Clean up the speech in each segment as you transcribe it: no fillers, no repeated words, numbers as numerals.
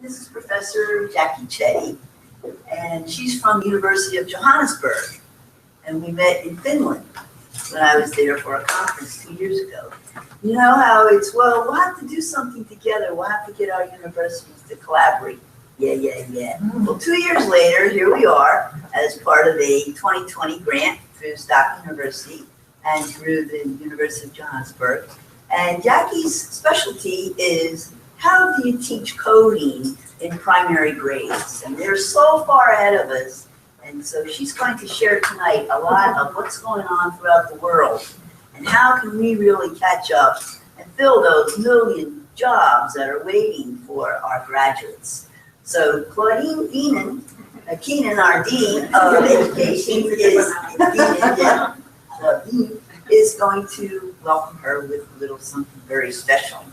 This is Professor Jacqui Chetty, and she's from the University of Johannesburg. And we met in Finland when I was there for a conference 2 years ago. You know how it's, well, we'll have to do something together. We'll have to get our universities to collaborate. Yeah. Well, 2 years later, here we are as part of a 2020 grant through Stockton University and through the University of Johannesburg. And Jacqui's specialty is how do you teach coding in primary grades? And they're so far ahead of us. And so she's going to share tonight a lot of what's going on throughout the world and how can we really catch up and fill those million jobs that are waiting for our graduates. So Claudine Keenan, our Dean of Education, is going to welcome her with a little something very special.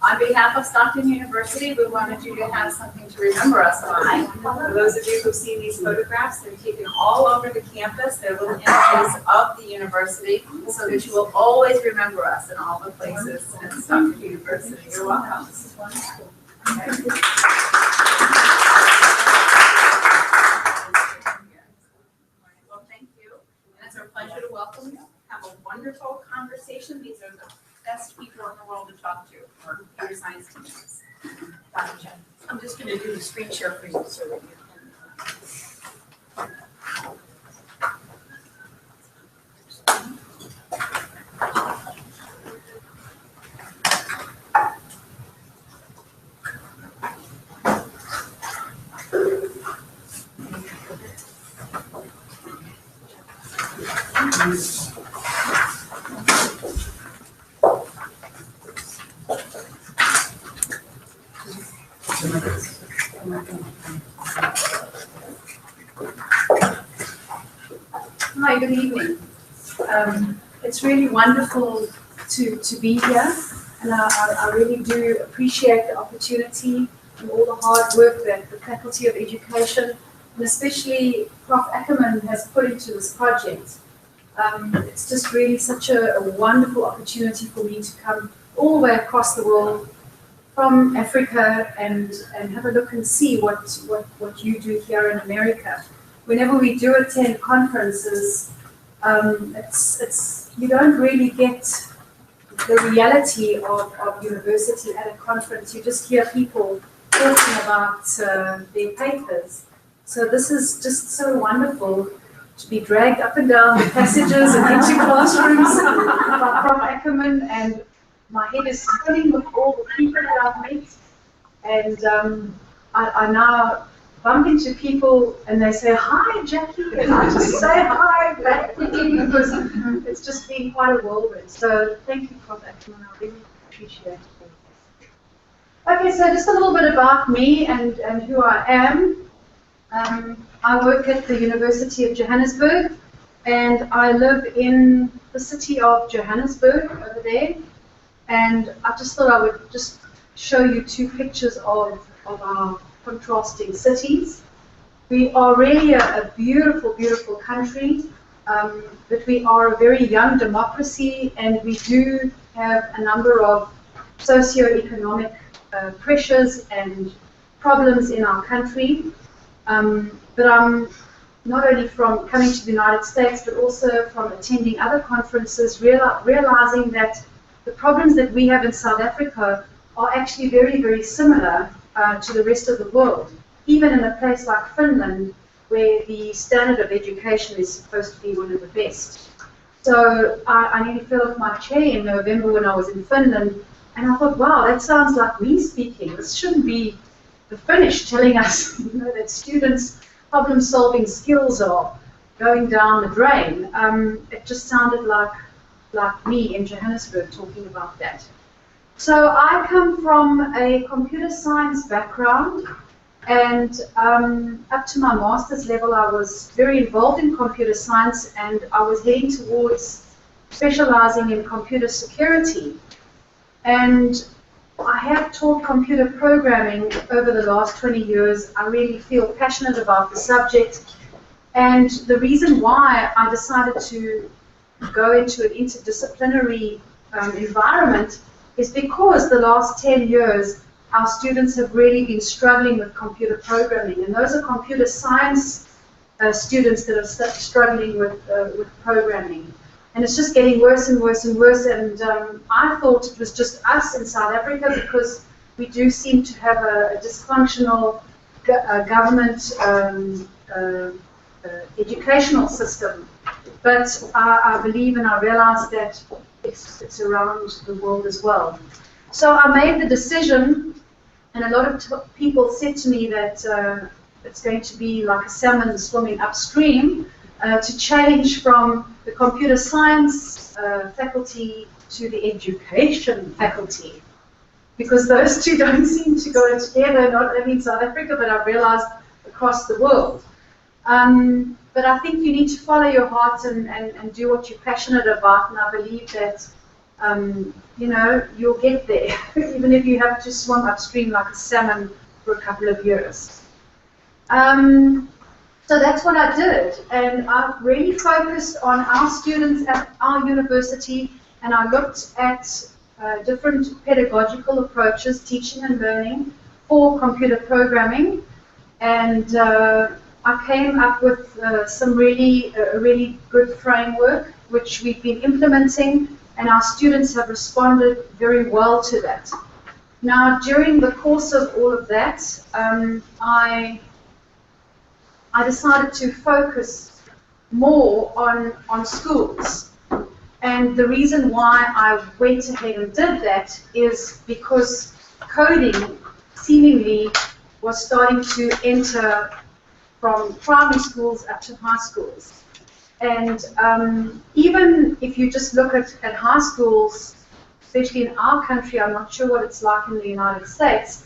On behalf of Stockton University, we wanted you to have something to remember us by. For those of you who've seen these photographs, they're taken all over the campus. They're little images of the university so that you will always remember us in all the places at Stockton University. You're welcome. This is wonderful. Okay. Well, thank you. And it's our pleasure to welcome you. Have a wonderful conversation. These are the best people in the world to talk to for computer science teachers. Dr. Chen. I'm just going to do the screen share for you so that you Hi, good evening. It's really wonderful to be here, and I really do appreciate the opportunity and all the hard work that the Faculty of Education, and especially Prof. Ackerman, has put into this project. It's just really such a wonderful opportunity for me to come all the way across the world from Africa and have a look and see what you do here in America. Whenever we do attend conferences, you don't really get the reality of university at a conference. You just hear people talking about their papers. So this is just so wonderful to be dragged up and down the passages and into classrooms from Ackerman, and my head is filling with all the people that I've met. And I now bump into people and they say, "Hi, Jacqui," and I just say hi back quickly because it's just been quite a whirlwind. So thank you for that, and I really appreciate it. Okay, so just a little bit about me and who I am. I work at the University of Johannesburg, and I live in the city of Johannesburg over there. And I just thought I would just show you two pictures of our contrasting cities. We are really a beautiful, beautiful country, but we are a very young democracy, and we do have a number of socio-economic pressures and problems in our country. But I'm not only from coming to the United States, but also from attending other conferences, realizing that the problems that we have in South Africa are actually very, very similar to the rest of the world, even in a place like Finland, where the standard of education is supposed to be one of the best. So I nearly fell off my chair in November when I was in Finland, and I thought, wow, that sounds like me speaking. This shouldn't be the Finnish telling us, that students' problem-solving skills are going down the drain. It just sounded like me in Johannesburg talking about that. So I come from a computer science background, and up to my master's level I was very involved in computer science, and I was heading towards specializing in computer security. And I have taught computer programming over the last 20 years. I really feel passionate about the subject, and the reason why I decided to go into an interdisciplinary environment is because the last 10 years our students have really been struggling with computer programming, and those are computer science students that are struggling with programming. And it's just getting worse and worse and worse, and I thought it was just us in South Africa because we do seem to have a dysfunctional government educational system. But I believe and I realize that it's around the world as well. So I made the decision, and a lot of people said to me that it's going to be like a salmon swimming upstream, to change from the computer science faculty to the education faculty, because those two don't seem to go together, not only in South Africa, but I've realized across the world. But I think you need to follow your heart and do what you're passionate about, and I believe that you know, you'll get there, even if you have to swim upstream like a salmon for a couple of years. So that's what I did, and I've really focused on our students at our university, and I looked at different pedagogical approaches, teaching and learning for computer programming, and I came up with some really good framework which we've been implementing, and our students have responded very well to that. Now, during the course of all of that, I decided to focus more on schools. And the reason why I went ahead and did that is because coding seemingly was starting to enter from primary schools up to high schools. And even if you just look at high schools, especially in our country, I'm not sure what it's like in the United States,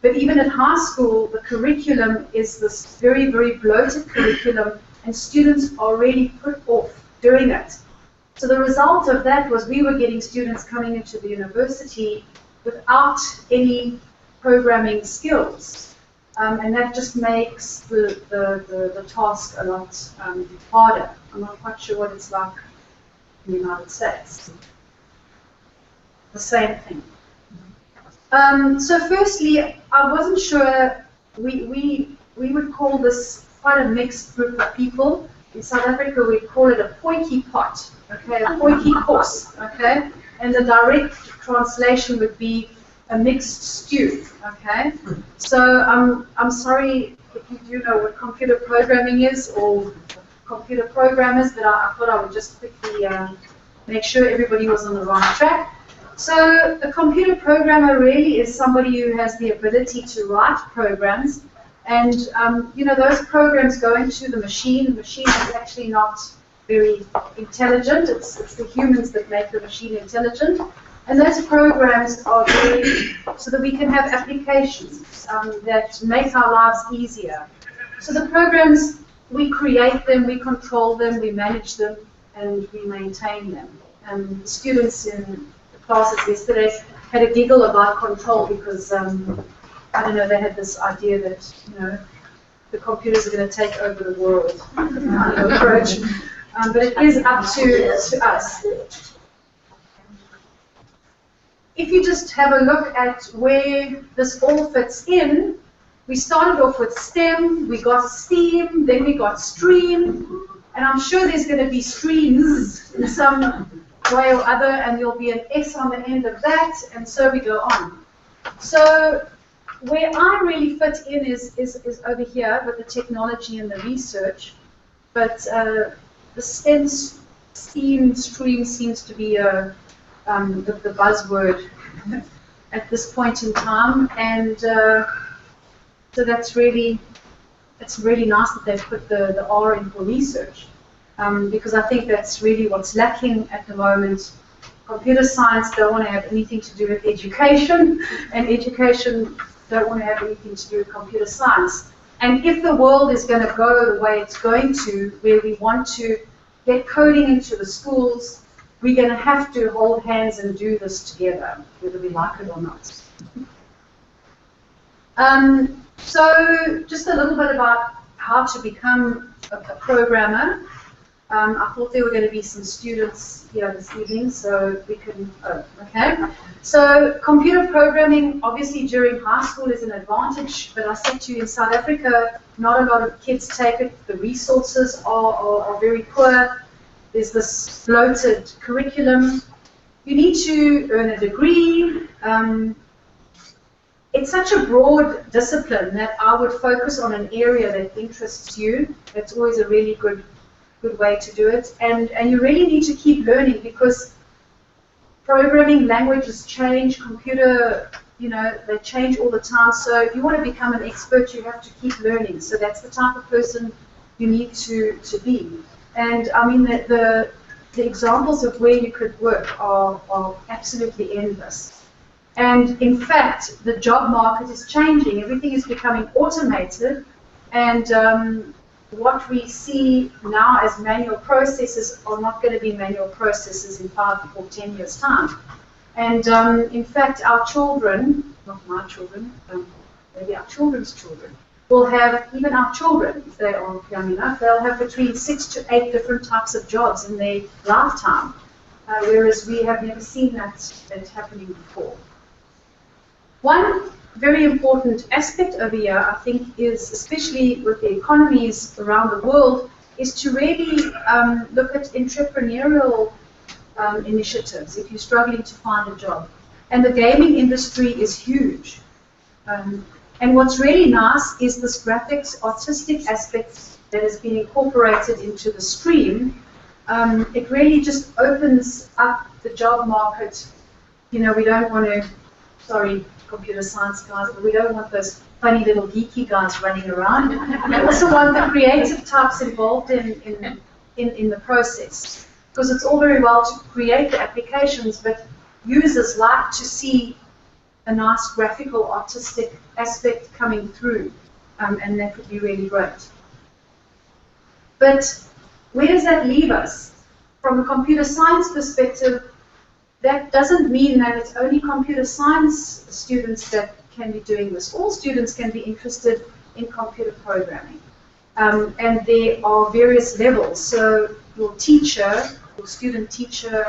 but even at high school, the curriculum is this very, very bloated curriculum, and students are really put off doing it. So the result of that was we were getting students coming into the university without any programming skills. And that just makes the task a lot harder. I'm not quite sure what it's like in the United States. The same thing. So firstly, I wasn't sure, we would call this quite a mixed group of people. In South Africa, we call it a potjie pot, okay, a potjie kos, okay? And the direct translation would be a mixed stew, okay? So I'm sorry if you do know what computer programming is or computer programmers, but I thought I would just quickly make sure everybody was on the right track. So a computer programmer really is somebody who has the ability to write programs, and you know, those programs go into the machine. The machine is actually not very intelligent. It's the humans that make the machine intelligent. And those programs are very, so that we can have applications that make our lives easier. So the programs, we create them, we control them, we manage them, and we maintain them. And the students in the classes yesterday had a giggle about control because, I don't know, they had this idea that, you know, the computers are going to take over the world kind of approach. But it is up to us. If you just have a look at where this all fits in, we started off with STEM, we got STEAM, then we got STREAM, and I'm sure there's going to be streams in some way or other, and there'll be an S on the end of that, and so we go on. So where I really fit in is over here with the technology and the research, but the STEM, STEAM, STREAM seems to be the buzzword at this point in time, and so that's really, it's really nice that they've put the R in for research, because I think that's really what's lacking at the moment. Computer science don't want to have anything to do with education, and education don't want to have anything to do with computer science. And if the world is going to go the way it's going to, where we want to get coding into the schools, we're going to have to hold hands and do this together, whether we like it or not. So just a little bit about how to become a programmer. I thought there were going to be some students here this evening, so we can, okay. So computer programming, obviously during high school is an advantage, but I said to you in South Africa, not a lot of kids take it. The resources are very poor. There's this bloated curriculum. You need to earn a degree. It's such a broad discipline that I would focus on an area that interests you. That's always a really good way to do it. And you really need to keep learning, because programming languages change, computer, they change all the time. So if you want to become an expert, you have to keep learning. So that's the type of person you need to be. And I mean, the examples of where you could work are absolutely endless. And in fact, the job market is changing. Everything is becoming automated. And what we see now as manual processes are not going to be manual processes in 5 or 10 years' time. And in fact, our children, not my children, maybe our children's children, will have, even our children, if they are young enough, they'll have between 6 to 8 different types of jobs in their lifetime, whereas we have never seen that happening before. One very important aspect over here, I think, is, especially with the economies around the world, is to really look at entrepreneurial initiatives if you're struggling to find a job. And the gaming industry is huge. And what's really nice is this graphics, artistic aspect that has been incorporated into the stream. It really just opens up the job market. We don't want to, sorry, computer science guys, but we don't want those funny little geeky guys running around. We also want the creative types involved in the process, because it's all very well to create the applications, but users like to see a nice graphical, artistic aspect coming through, and that would be really great. But where does that leave us? From a computer science perspective, that doesn't mean that it's only computer science students that can be doing this. All students can be interested in computer programming. And there are various levels. So your teacher, your student teacher,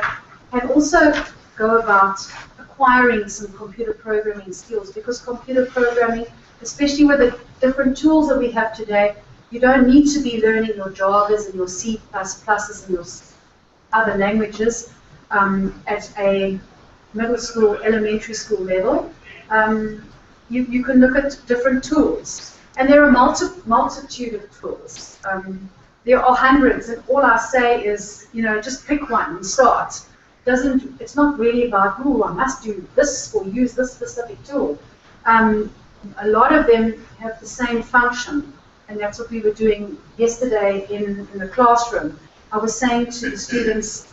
can also go about acquiring some computer programming skills, because computer programming, especially with the different tools that we have today, you don't need to be learning your Javas and your C++ and your other languages at a middle school, elementary school level. You can look at different tools. And there are multitude of tools. There are hundreds, and all I say is, just pick one and start. It's not really about, oh, I must do this or use this specific tool. A lot of them have the same function, and that's what we were doing yesterday in the classroom. I was saying to the students,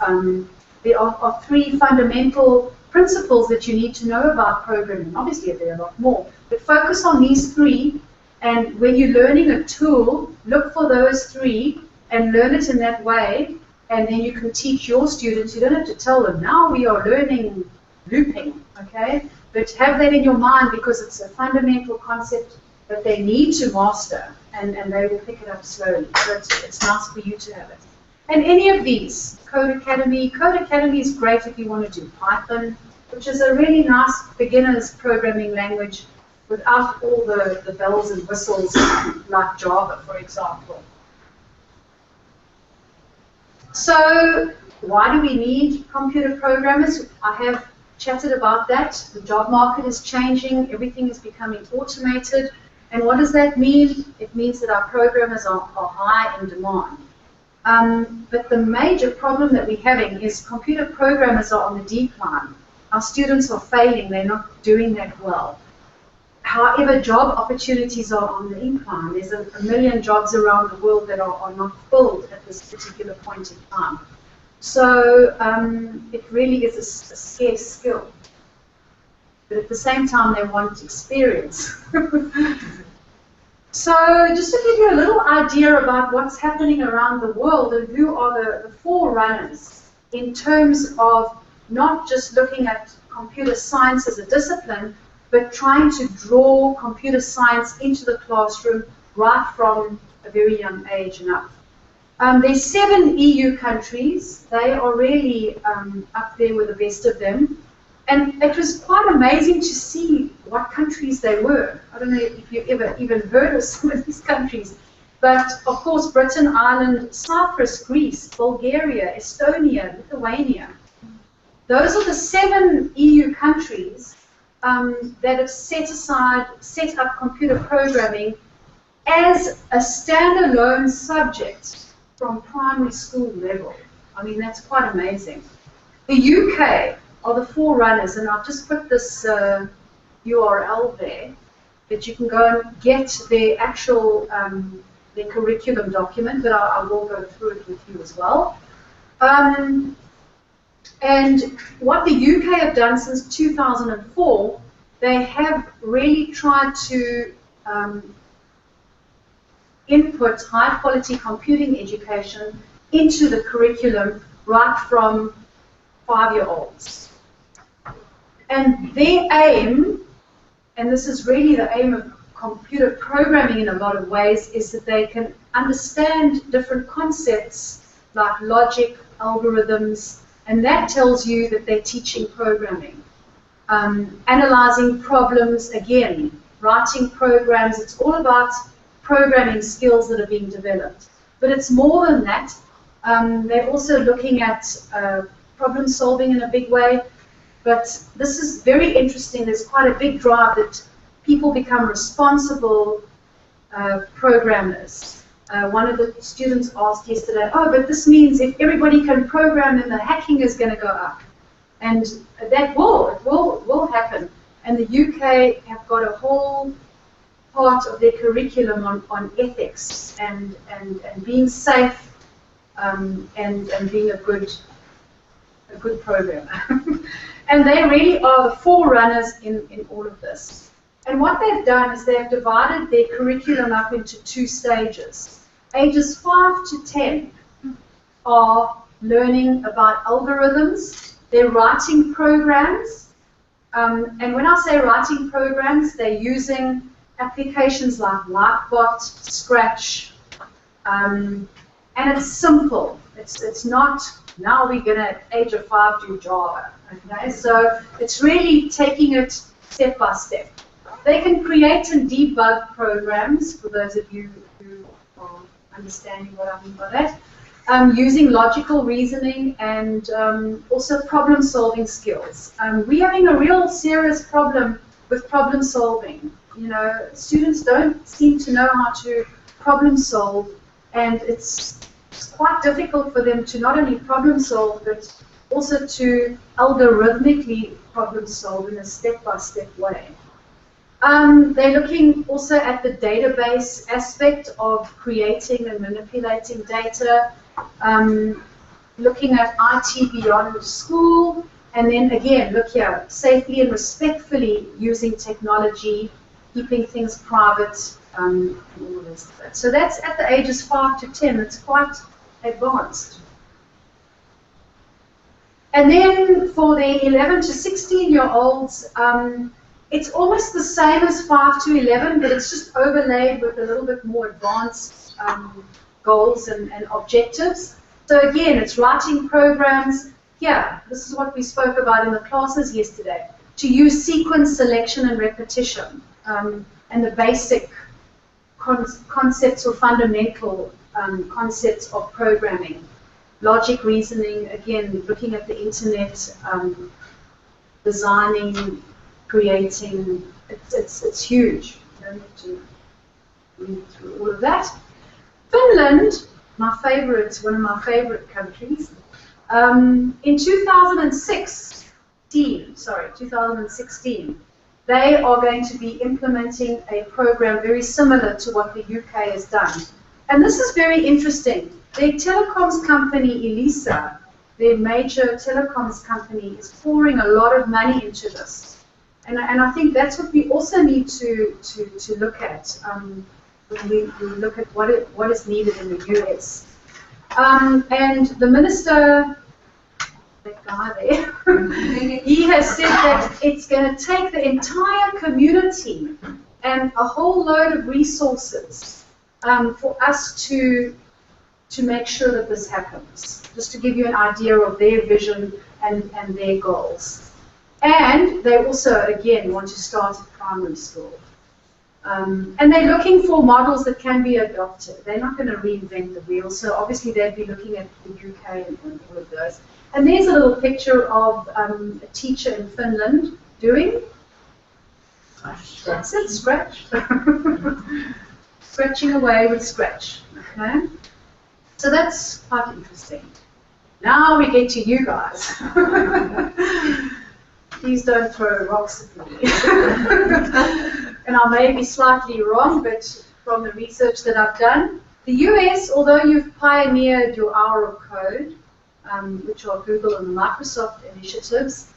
there are 3 fundamental principles that you need to know about programming. Obviously, there are a lot more, but focus on these 3, and when you're learning a tool, look for those 3 and learn it in that way, and then you can teach your students. You don't have to tell them, now we are learning looping, okay? But have that in your mind, because it's a fundamental concept that they need to master, and they will pick it up slowly. So it's nice for you to have it. And any of these, Code Academy is great if you want to do Python, which is a really nice beginner's programming language without all the bells and whistles like Java, for example. So why do we need computer programmers? I have chatted about that. The job market is changing. Everything is becoming automated. And what does that mean? It means that our programmers are high in demand. But the major problem that we're having is computer programmers are on the decline. Our students are failing. They're not doing that well. However, job opportunities are on the incline. There's a million jobs around the world that are not filled at this particular point in time. So it really is a scarce skill. But at the same time, they want experience. So just to give you a little idea about what's happening around the world and who are the forerunners in terms of not just looking at computer science as a discipline, but trying to draw computer science into the classroom right from a very young age and up. There's 7 EU countries. They are really up there with the best of them. And it was quite amazing to see what countries they were. I don't know if you've ever even heard of some of these countries. But of course, Britain, Ireland, Cyprus, Greece, Bulgaria, Estonia, Lithuania. Those are the 7 EU countries that have set up computer programming as a standalone subject from primary school level. I mean, that's quite amazing. The UK are the forerunners, and I've just put this URL there that you can go and get their actual their curriculum document, but I will go through it with you as well. And what the UK have done since 2004, they have really tried to input high-quality computing education into the curriculum right from 5-year-olds. And their aim, and this is really the aim of computer programming in a lot of ways, is that they can understand different concepts like logic, algorithms, and that tells you that they're teaching programming. Analyzing problems, again, writing programs, it's all about programming skills that are being developed. But it's more than that. They're also looking at problem solving in a big way. But this is very interesting. There's quite a big drive that people become responsible programmers. One of the students asked yesterday, oh, but this means if everybody can program, then the hacking is going to go up. And that will happen. And the UK have got a whole part of their curriculum on ethics and being safe and being a good programmer. And they really are the forerunners in all of this. And what they've done is they've divided their curriculum up into 2 stages. Ages 5 to 10 are learning about algorithms. They're writing programs. And when I say writing programs, they're using applications like Lightbot, Scratch, and it's simple. It's not, now we're going to, at age of 5, do Java. Okay? So it's really taking it step by step. They can create and debug programs, for those of you who are understanding what I mean by that, using logical reasoning and also problem-solving skills. We're having a real serious problem with problem solving. You know, students don't seem to know how to problem solve, and it's quite difficult for them to not only problem solve, but also to algorithmically problem solve in a step-by-step way. They're looking also at the database aspect of creating and manipulating data, looking at IT beyond school, and then again, look here, safely and respectfully using technology, keeping things private, and all the rest of that. So that's at the ages 5 to 10. It's quite advanced. And then for the 11 to 16-year-olds, it's almost the same as 5 to 11, but it's just overlaid with a little bit more advanced goals and objectives. So again, it's writing programs. Yeah, this is what we spoke about in the classes yesterday, to use sequence selection and repetition, and the basic concepts or fundamental concepts of programming. Logic reasoning, again, looking at the internet, designing, creating, it's huge. You don't have to read through all of that. Finland, my favorite, one of my favorite countries, in 2016, they are going to be implementing a program very similar to what the UK has done. And this is very interesting. Their telecoms company, Elisa, their major telecoms company, is pouring a lot of money into this. And I think that's what we also need to look at when we look at what is needed in the US. And the minister, that guy there, he has said that it's going to take the entire community and a whole load of resources for us to to make sure that this happens, just to give you an idea of their vision and their goals. And they also, again, want to start at primary school. And they're looking for models that can be adopted. They're not going to reinvent the wheel, so obviously they'd be looking at the UK and all of those. And there's a little picture of a teacher in Finland doing, that's it, scratch. Scratching away with Scratch. Okay? So that's quite interesting. Now we get to you guys. Please don't throw rocks at me. And I may be slightly wrong, but from the research that I've done, the US, although you've pioneered your Hour of Code, which are Google and Microsoft initiatives,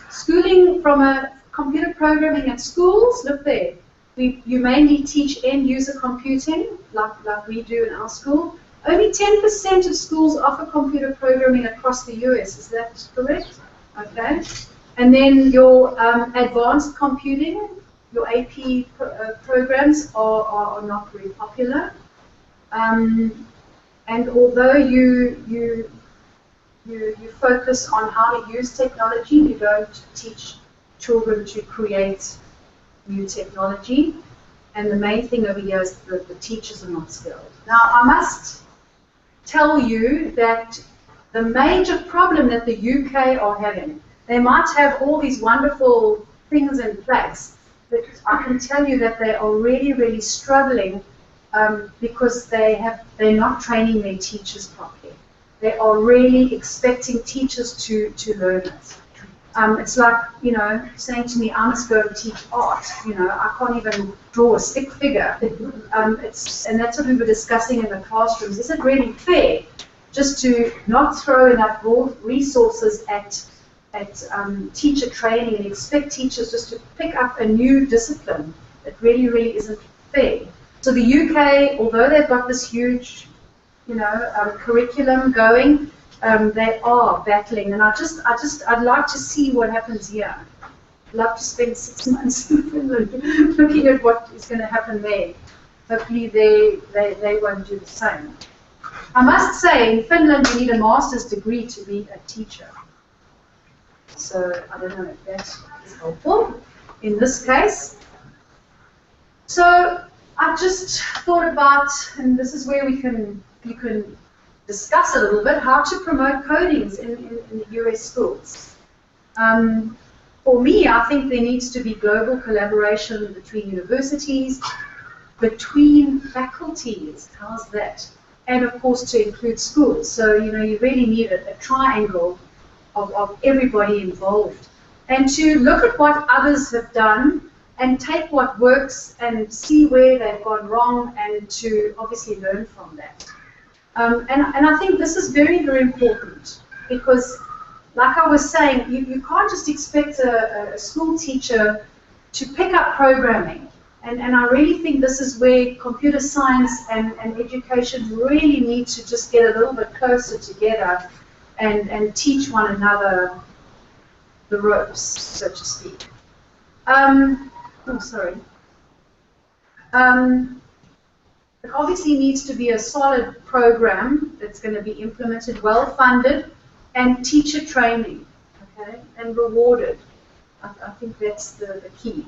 schooling from a computer programming at schools, look there. You mainly teach end-user computing, like we do in our school. Only 10% of schools offer computer programming across the US. Is that correct? Okay. And then your advanced computing, your AP programs are not very popular. And although you focus on how to use technology, you don't teach children to create new technology. And the main thing over here is that the teachers are not skilled. Now, I must tell you that the major problem that the UK are having, they might have all these wonderful things in place, but I can tell you that they are really, really struggling because they're not training their teachers properly. They are really expecting teachers to learn it. It's like, saying to me, I must go and teach art. I can't even draw a stick figure. And that's what we were discussing in the classrooms. Is it really fair just to not throw enough resources at teacher training and expect teachers just to pick up a new discipline? It really, really isn't fair. So the UK, although they've got this huge, curriculum going, they are battling, and I'd like to see what happens here. I'd love to spend 6 months in Finland looking at what is going to happen there. Hopefully they won't do the same. I must say, in Finland you need a master's degree to be a teacher. So I don't know if that is helpful in this case. So I just thought about, and this is where you can discuss a little bit, how to promote codings in the US schools. For me, I think there needs to be global collaboration between universities, between faculties, how's that? And of course to include schools. So, you really need a triangle of everybody involved. And to look at what others have done and take what works and see where they've gone wrong and to obviously learn from that. And I think this is very, very important because, like I was saying, you can't just expect a school teacher to pick up programming. And I really think this is where computer science and education really need to just get a little bit closer together and teach one another the ropes, so to speak. It obviously needs to be a solid program that's going to be implemented, well-funded, and teacher training, okay, and rewarded. I think that's the key.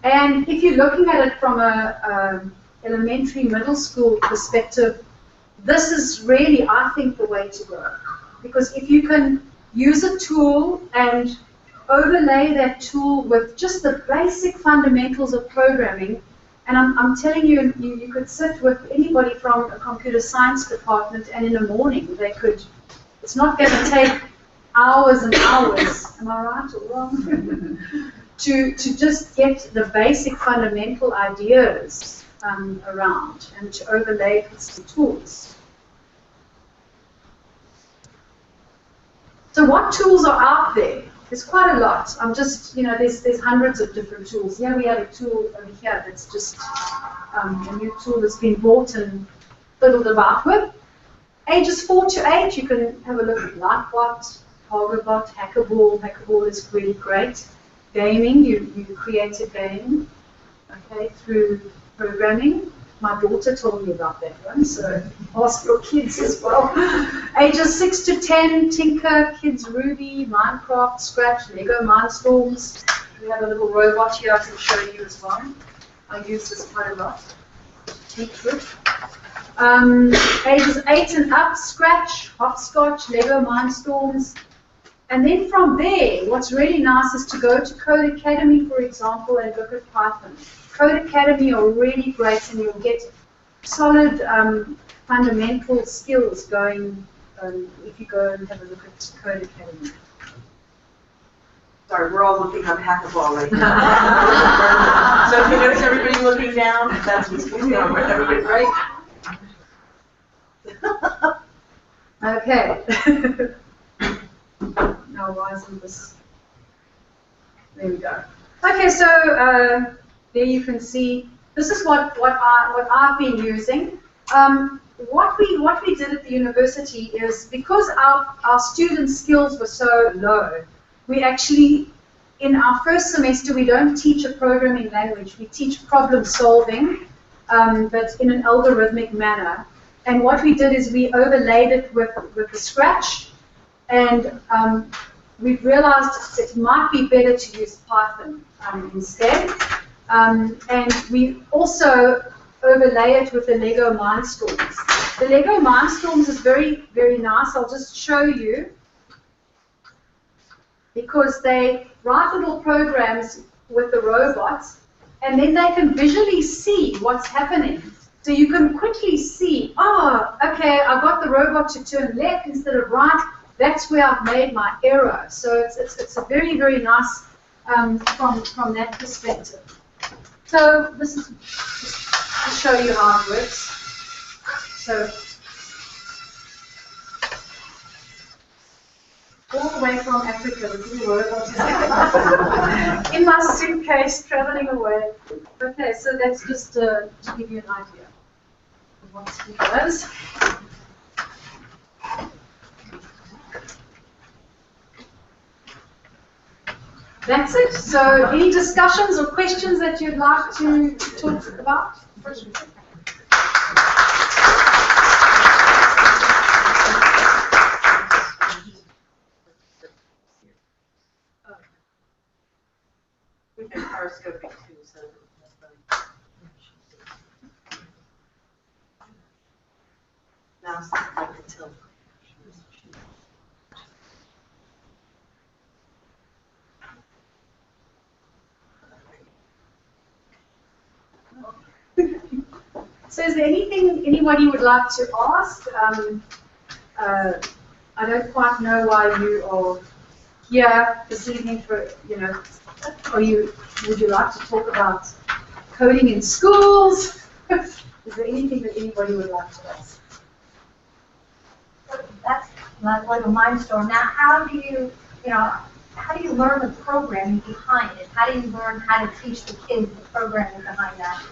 And if you're looking at it from a elementary, middle school perspective, this is really, I think, the way to go. Because if you can use a tool and overlay that tool with just the basic fundamentals of programming, and I'm telling you, you could sit with anybody from a computer science department, and in the morning they could, it's not going to take hours and hours, am I right or wrong? to just get the basic fundamental ideas around and to overlay it with some tools. So what tools are out there? There's quite a lot. I'm just, there's hundreds of different tools. Here we have a tool over here that's just a new tool that's been bought and fiddled about with. Ages 4 to 8, you can have a look at Lightbot, Targetbot, Hackerball. Hackerball is really great. Gaming, you create a game, okay, through programming. My daughter told me about that one, so ask your kids as well. Ages 6 to 10, Tinker, Kids Ruby, Minecraft, Scratch, Lego Mindstorms. We have a little robot here I can show you as well. I use this quite a lot. Teach with. Ages 8 and up, Scratch, Hopscotch, Lego Mindstorms. And then from there, what's really nice is to go to Code Academy, for example, and look at Python. Code Academy are really great, and you'll get solid fundamental skills going if you go and have a look at Code Academy. Sorry, we're all looking on Hackathon right now. So if you notice everybody looking down, that's what's going on with everybody, right? Okay. Now, why isn't this? There we go. Okay, so there you can see this is what I've been using. What we did at the university is, because our student skills were so low, we actually, in our first semester, we don't teach a programming language. We teach problem solving, but in an algorithmic manner. And what we did is we overlaid it with the Scratch, and we've realized it might be better to use Python instead. And we also overlay it with the Lego Mindstorms. The Lego Mindstorms is very, very nice. I'll just show you, because they write little programs with the robots, and then they can visually see what's happening. So you can quickly see, oh, okay, I got the robot to turn left instead of right. That's where I've made my error. So it's a very, very nice from that perspective. So this is just to show you how it works. So all the way from Africa, the little robot is in my suitcase traveling away. Okay, so that's just to give you an idea of what it does. That's it. So any discussions or questions that you'd like to talk about? We've been horoscoping too, so now I can tell. So is there anything anybody would like to ask? I don't quite know why you are here this evening for, would you like to talk about coding in schools? Is there anything that anybody would like to ask? That's like Lego Mindstorm. Now, how do you learn the programming behind it? How do you learn how to teach the kids the programming behind that?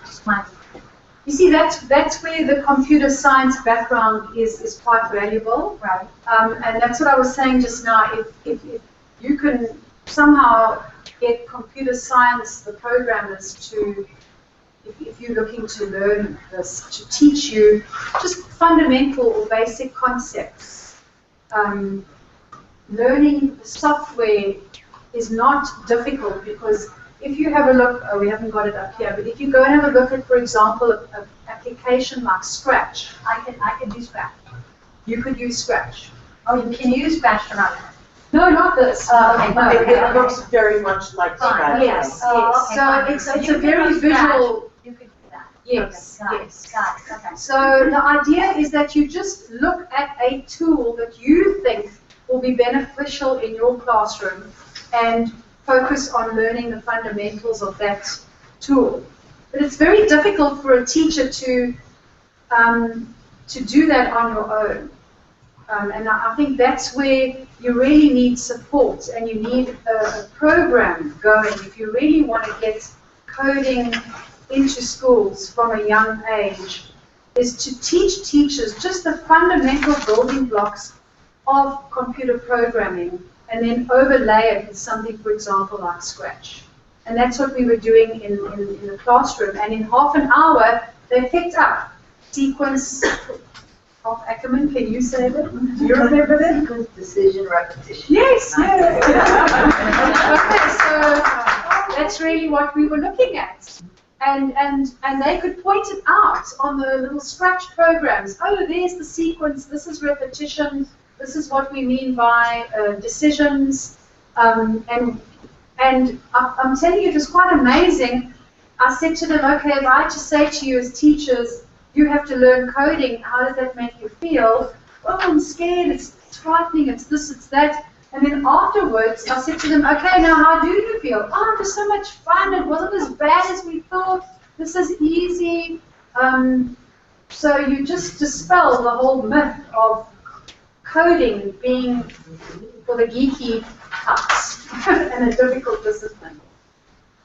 You see, that's where the computer science background is quite valuable. Right. And that's what I was saying just now. If you can somehow get computer science, the programmers, to, if you're looking to learn this, to teach you just fundamental or basic concepts. Learning the software is not difficult, because if you have a look, we haven't got it up here, but if you go and have a look at, for example, an application like Scratch. I can do Scratch. You could use Scratch. Oh, you can use Scratch to run it. No, not this. Okay, no, It looks very much like Scratch. Yes, Oh, yes. okay, So it's you a can very use Scratch. visual. You could do that. Yes, Okay, yes. Got it. Okay. So the idea is that you just look at a tool that you think will be beneficial in your classroom and focus on learning the fundamentals of that tool. But it's very difficult for a teacher to do that on your own. And I think that's where you really need support, and you need a program going if you really want to get coding into schools from a young age, is to teach teachers just the fundamental building blocks of computer programming, and then overlay it with something, for example, like Scratch. And that's what we were doing in the classroom. And in half an hour, they picked up sequence of Ackerman. Can you say that? Do you remember that? Sequence, decision, repetition. Yes, yes. Okay, so that's really what we were looking at. And they could point it out on the little scratch programs. Oh, there's the sequence, this is repetition, this is what we mean by decisions. And I'm telling you, it was quite amazing. I said to them, okay, if I just say to you as teachers, you have to learn coding, how does that make you feel? Oh, I'm scared, it's frightening, it's this, it's that. And then afterwards, I said to them, okay, now how do you feel? Oh, it was so much fun, it wasn't as bad as we thought, this is easy. So you just dispel the whole myth of coding being for the geeky types and a difficult discipline.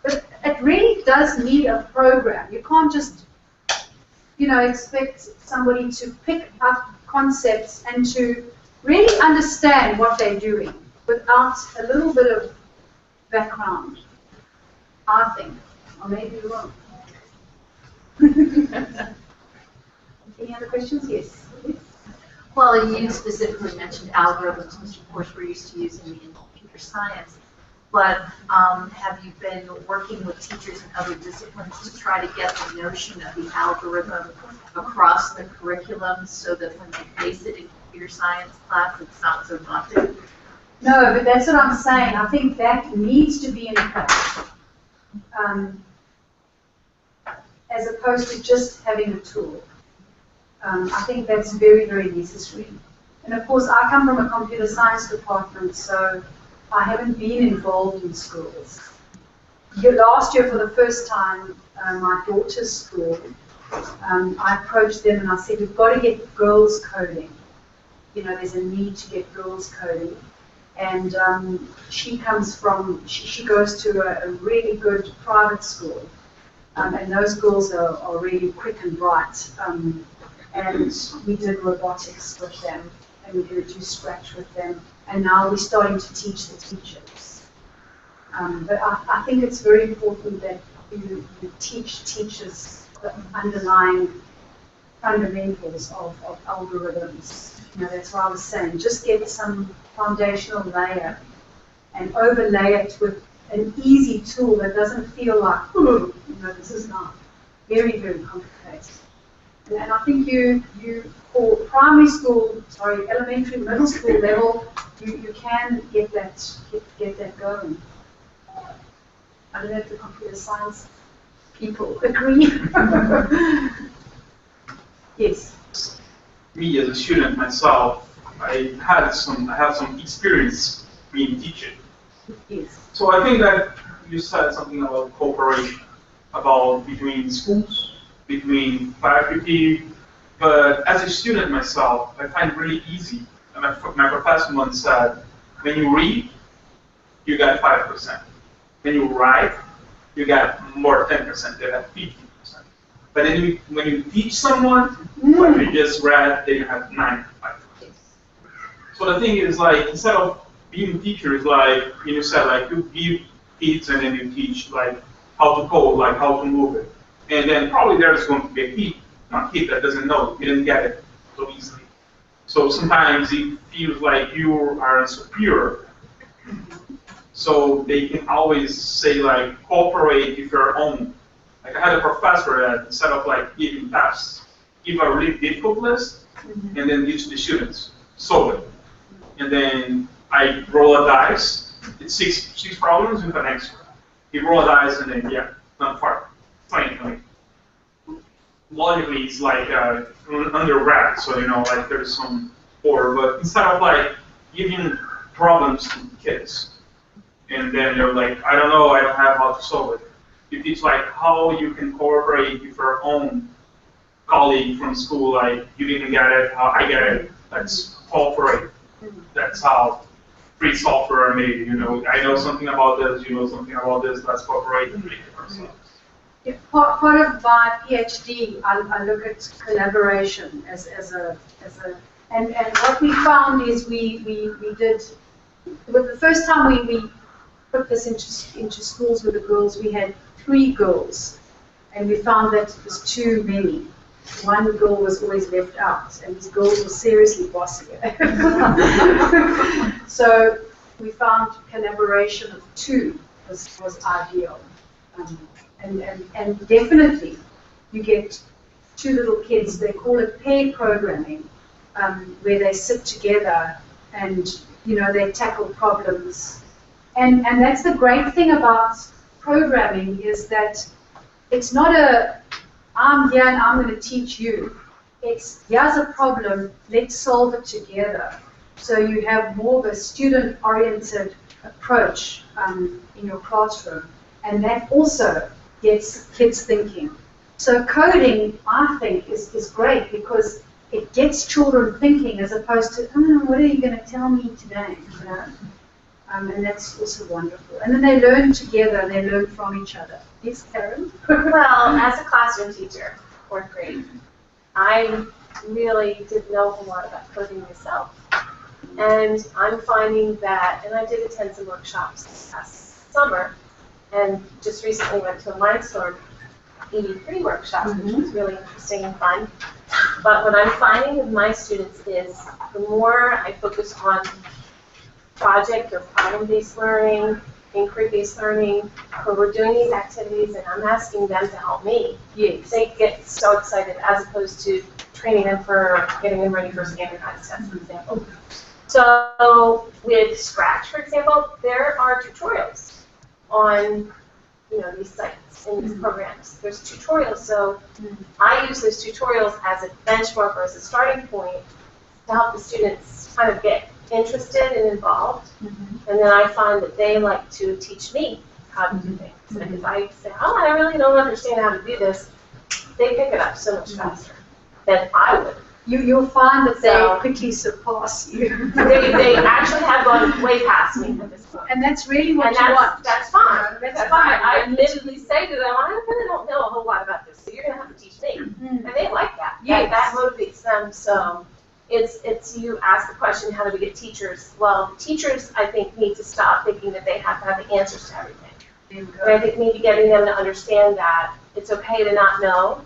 But it really does need a program. You can't just, expect somebody to pick up concepts and to really understand what they're doing without a little bit of background, I think. I may be wrong. Any other questions? Yes. Well, you specifically mentioned algorithms, which of course we're used to using in computer science. But have you been working with teachers in other disciplines to try to get the notion of the algorithm across the curriculum so that when they face it in computer science class, it's not so daunting? No, but that's what I'm saying. I think that needs to be in place, as opposed to just having a tool. I think that's very, very necessary. And of course, I come from a computer science department, so I haven't been involved in schools. Last year, for the first time, my daughter's school, I approached them and I said, we've got to get girls coding. There's a need to get girls coding. And she comes from, she goes to a really good private school. And those girls are really quick and bright. And we did robotics with them, and we did do Scratch with them. And now we're starting to teach the teachers. But I think it's very important that you teach teachers the underlying fundamentals of algorithms. That's what I was saying. Just get some foundational layer and overlay it with an easy tool that doesn't feel like, this is not very, very complicated. And I think you for primary school, elementary, middle school level, you can get that going. I don't know if the computer science people agree. Yes. Me as a student myself, I have some experience being teaching. Yes. So I think that you said something about cooperation, about between schools, between faculty, but as a student myself, I find it really easy. And my professor once said, when you read, you got 5%. When you write, you got more 10%, they have 15%. But then when you teach someone, what they just read, they have 95%. So the thing is, like, instead of being teachers, like you said, like you give kids and then you teach like how to code, like how to move it. And then probably there's going to be a kid that doesn't know, didn't get it so easily. So sometimes it feels like you are superior. So they can always say like, cooperate with your own. Like I had a professor that instead of like giving tasks, give a really difficult list and then teach the students, solve it. And then I roll a dice, it's six problems with an extra. You roll a dice and then, yeah, not far. Fine. Logically, it's like under wrap, so like there's some order. But instead of like giving problems to kids, and then they're like, I don't know, I don't have how to solve it. You teach like how you can cooperate with your own colleague from school, like you didn't get it, how I get it. Let's cooperate. That's how free software are made. I know something about this, you know something about this. Let's cooperate and make it ourselves. Yeah, part of my PhD, I look at collaboration as a and what we found is we did, the first time we put this into schools with the girls, we had 3 girls, and we found that it was too many. One girl was always left out, and these girls were seriously bossy. So we found collaboration of two was ideal. And definitely, you get two little kids, they call it pair programming, where they sit together and, they tackle problems. And that's the great thing about programming, is that it's not I'm here and I'm going to teach you. It's, here's a problem, let's solve it together. So you have more of a student-oriented approach in your classroom. And that also gets kids thinking. So coding, I think, is great because it gets children thinking as opposed to, what are you going to tell me today? And that's also wonderful. And then they learn together and they learn from each other. Yes, Karen? Well, as a classroom teacher, 4th grade, I really didn't know a whole lot about coding myself. And I'm finding that, and I did attend some workshops last summer, and just recently went to a Mindstorm ED3 workshop, which was really interesting and fun. But what I'm finding with my students is the more I focus on project or problem-based learning, inquiry-based learning, where we're doing these activities and I'm asking them to help me, they get so excited, as opposed to training them for getting them ready for standardized tests, for example. So with Scratch, for example, there are tutorials on these sites and these programs. There's tutorials, so I use those tutorials as a benchmark or as a starting point to help the students kind of get interested and involved. And then I find that they like to teach me how to do things. And if I say, I really don't understand how to do this, they pick it up so much faster than I would. You'll find that they quickly surpass you. They actually have gone way past me at this point. And that's really what you want. That's fine. That's fine. I admittedly say to them, I really don't know a whole lot about this, so you're going to have to teach me. And they like that. Yes. That motivates them. So it's you ask the question, how do we get teachers? Well, teachers, I think, need to stop thinking that they have to have the answers to everything. And I think maybe getting them to understand that it's okay to not know,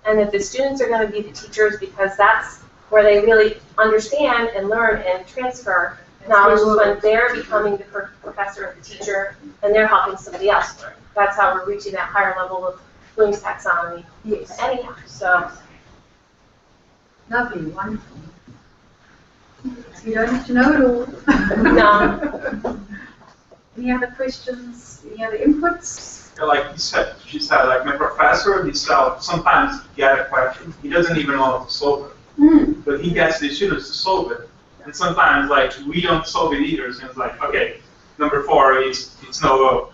and that the students are going to be the teachers because that's where they really understand and learn and transfer knowledge when they're becoming the professor or the teacher and they're helping somebody else learn. That's how we're reaching that higher level of Bloom's taxonomy. Yes. Anyhow, so. Lovely, wonderful. You don't have to know it all. No. Any other questions? Any other inputs? Like she said, like my professor himself, sometimes he get a question, he doesn't even know how to solve it. But he gets the students to solve it. And sometimes, like, we don't solve it either, so it's like, okay, number 4 it's no go.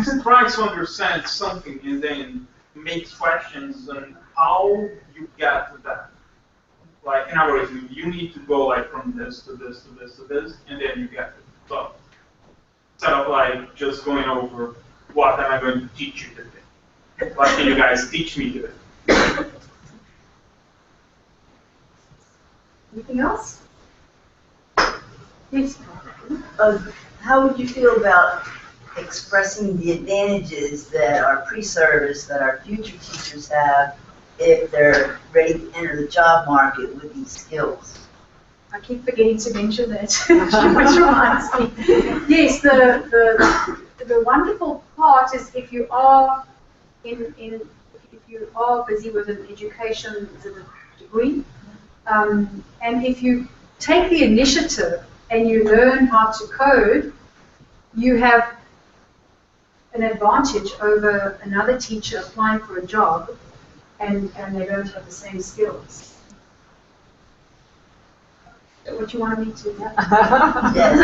Just try to understand something and then make questions on how you get to that. Like, in other words, you need to go like from this to this to this to this, and then you get it. So, instead of like just going over what am I going to teach you today? What can you guys teach me today? Anything else? Yes. How would you feel about expressing the advantages that our pre-service, that our future teachers have if they're ready to enter the job market with these skills? I keep forgetting to mention that, which reminds me. Yes, the wonderful part is if you are if you are busy with an education degree, and if you take the initiative and you learn how to code, you have an advantage over another teacher applying for a job and they don't have the same skills. What you wanted me to do? Yes.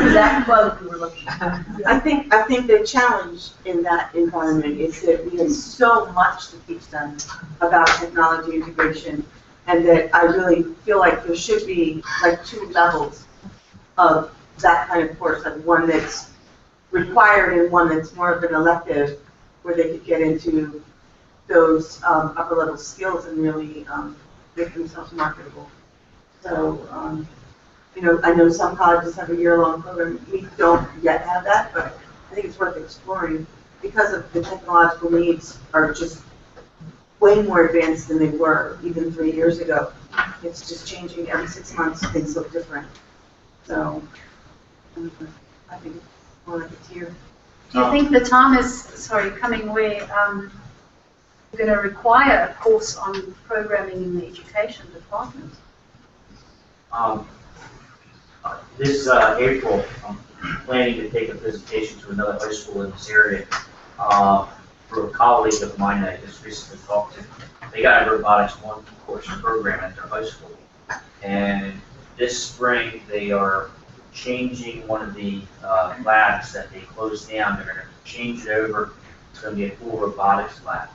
Exactly what we were looking at. I think the challenge in that environment is that we have so much to teach them about technology integration, and that I really feel like there should be like 2 levels of that kind of course, like one that's required and one that's more of an elective, where they could get into those upper level skills and really make themselves marketable. So, I know some colleges have a year-long program. We don't yet have that, but I think it's worth exploring because of the technological needs are just way more advanced than they were even 3 years ago. It's just changing every 6 months, things look different. So I think it's more like a tier. Do you think the time is, coming where you're going to require a course on programming in the education department? This April, I'm planning to take a presentation to another high school in this area for a colleague of mine that I just recently talked to. They got a robotics 1 course program at their high school. And this spring, they are changing one of the labs that they closed down. They're going to change it over. It's going to be a full robotics lab.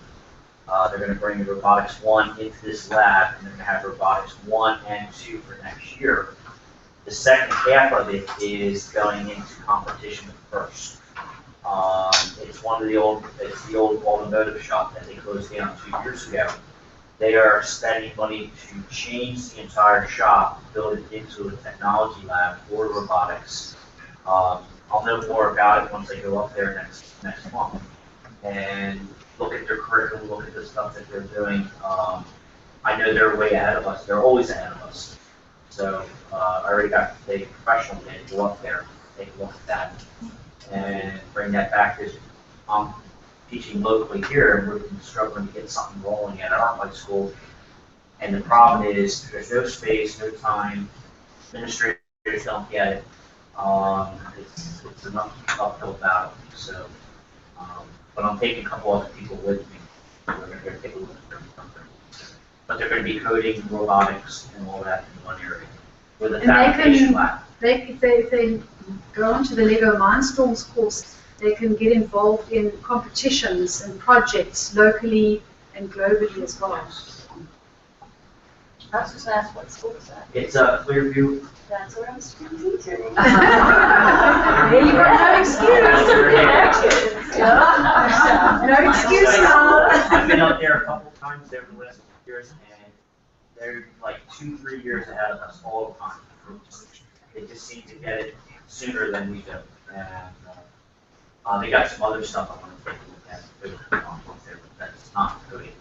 They're going to bring the robotics 1 into this lab, and they're going to have robotics 1 and 2 for next year. The second half of it is going into competition first. It's the old automotive shop that they closed down 2 years ago. They are spending money to change the entire shop, build it into a technology lab for robotics. I'll know more about it once I go up there next month and look at their curriculum, look at the stuff that they're doing. I know they're way ahead of us. They're always ahead of us. So I already got the professional day to go up there, take a look at that, and bring that back. Because I'm teaching locally here, and we're struggling to get something rolling at our high school. And the problem is there's no space, no time. Administrators don't get it. It's an uphill battle. So, but I'm taking a couple other people with me. We're going to go take a look at something. But they're going to be coding, robotics, and all that in one area with a fabrication lab. If they go on to the Lego Mindstorms course, they can get involved in competitions and projects locally and globally as well. I was just gonna ask, what school is that? It's Clearview. That's where I'm student teaching. You got no excuse. No excuse now. I've been up there a couple times over the last few years, and they're like 2-3 years ahead of us all the time. They just seem to get it sooner than we do. And they got some other stuff I want to take a look at. That's not coding.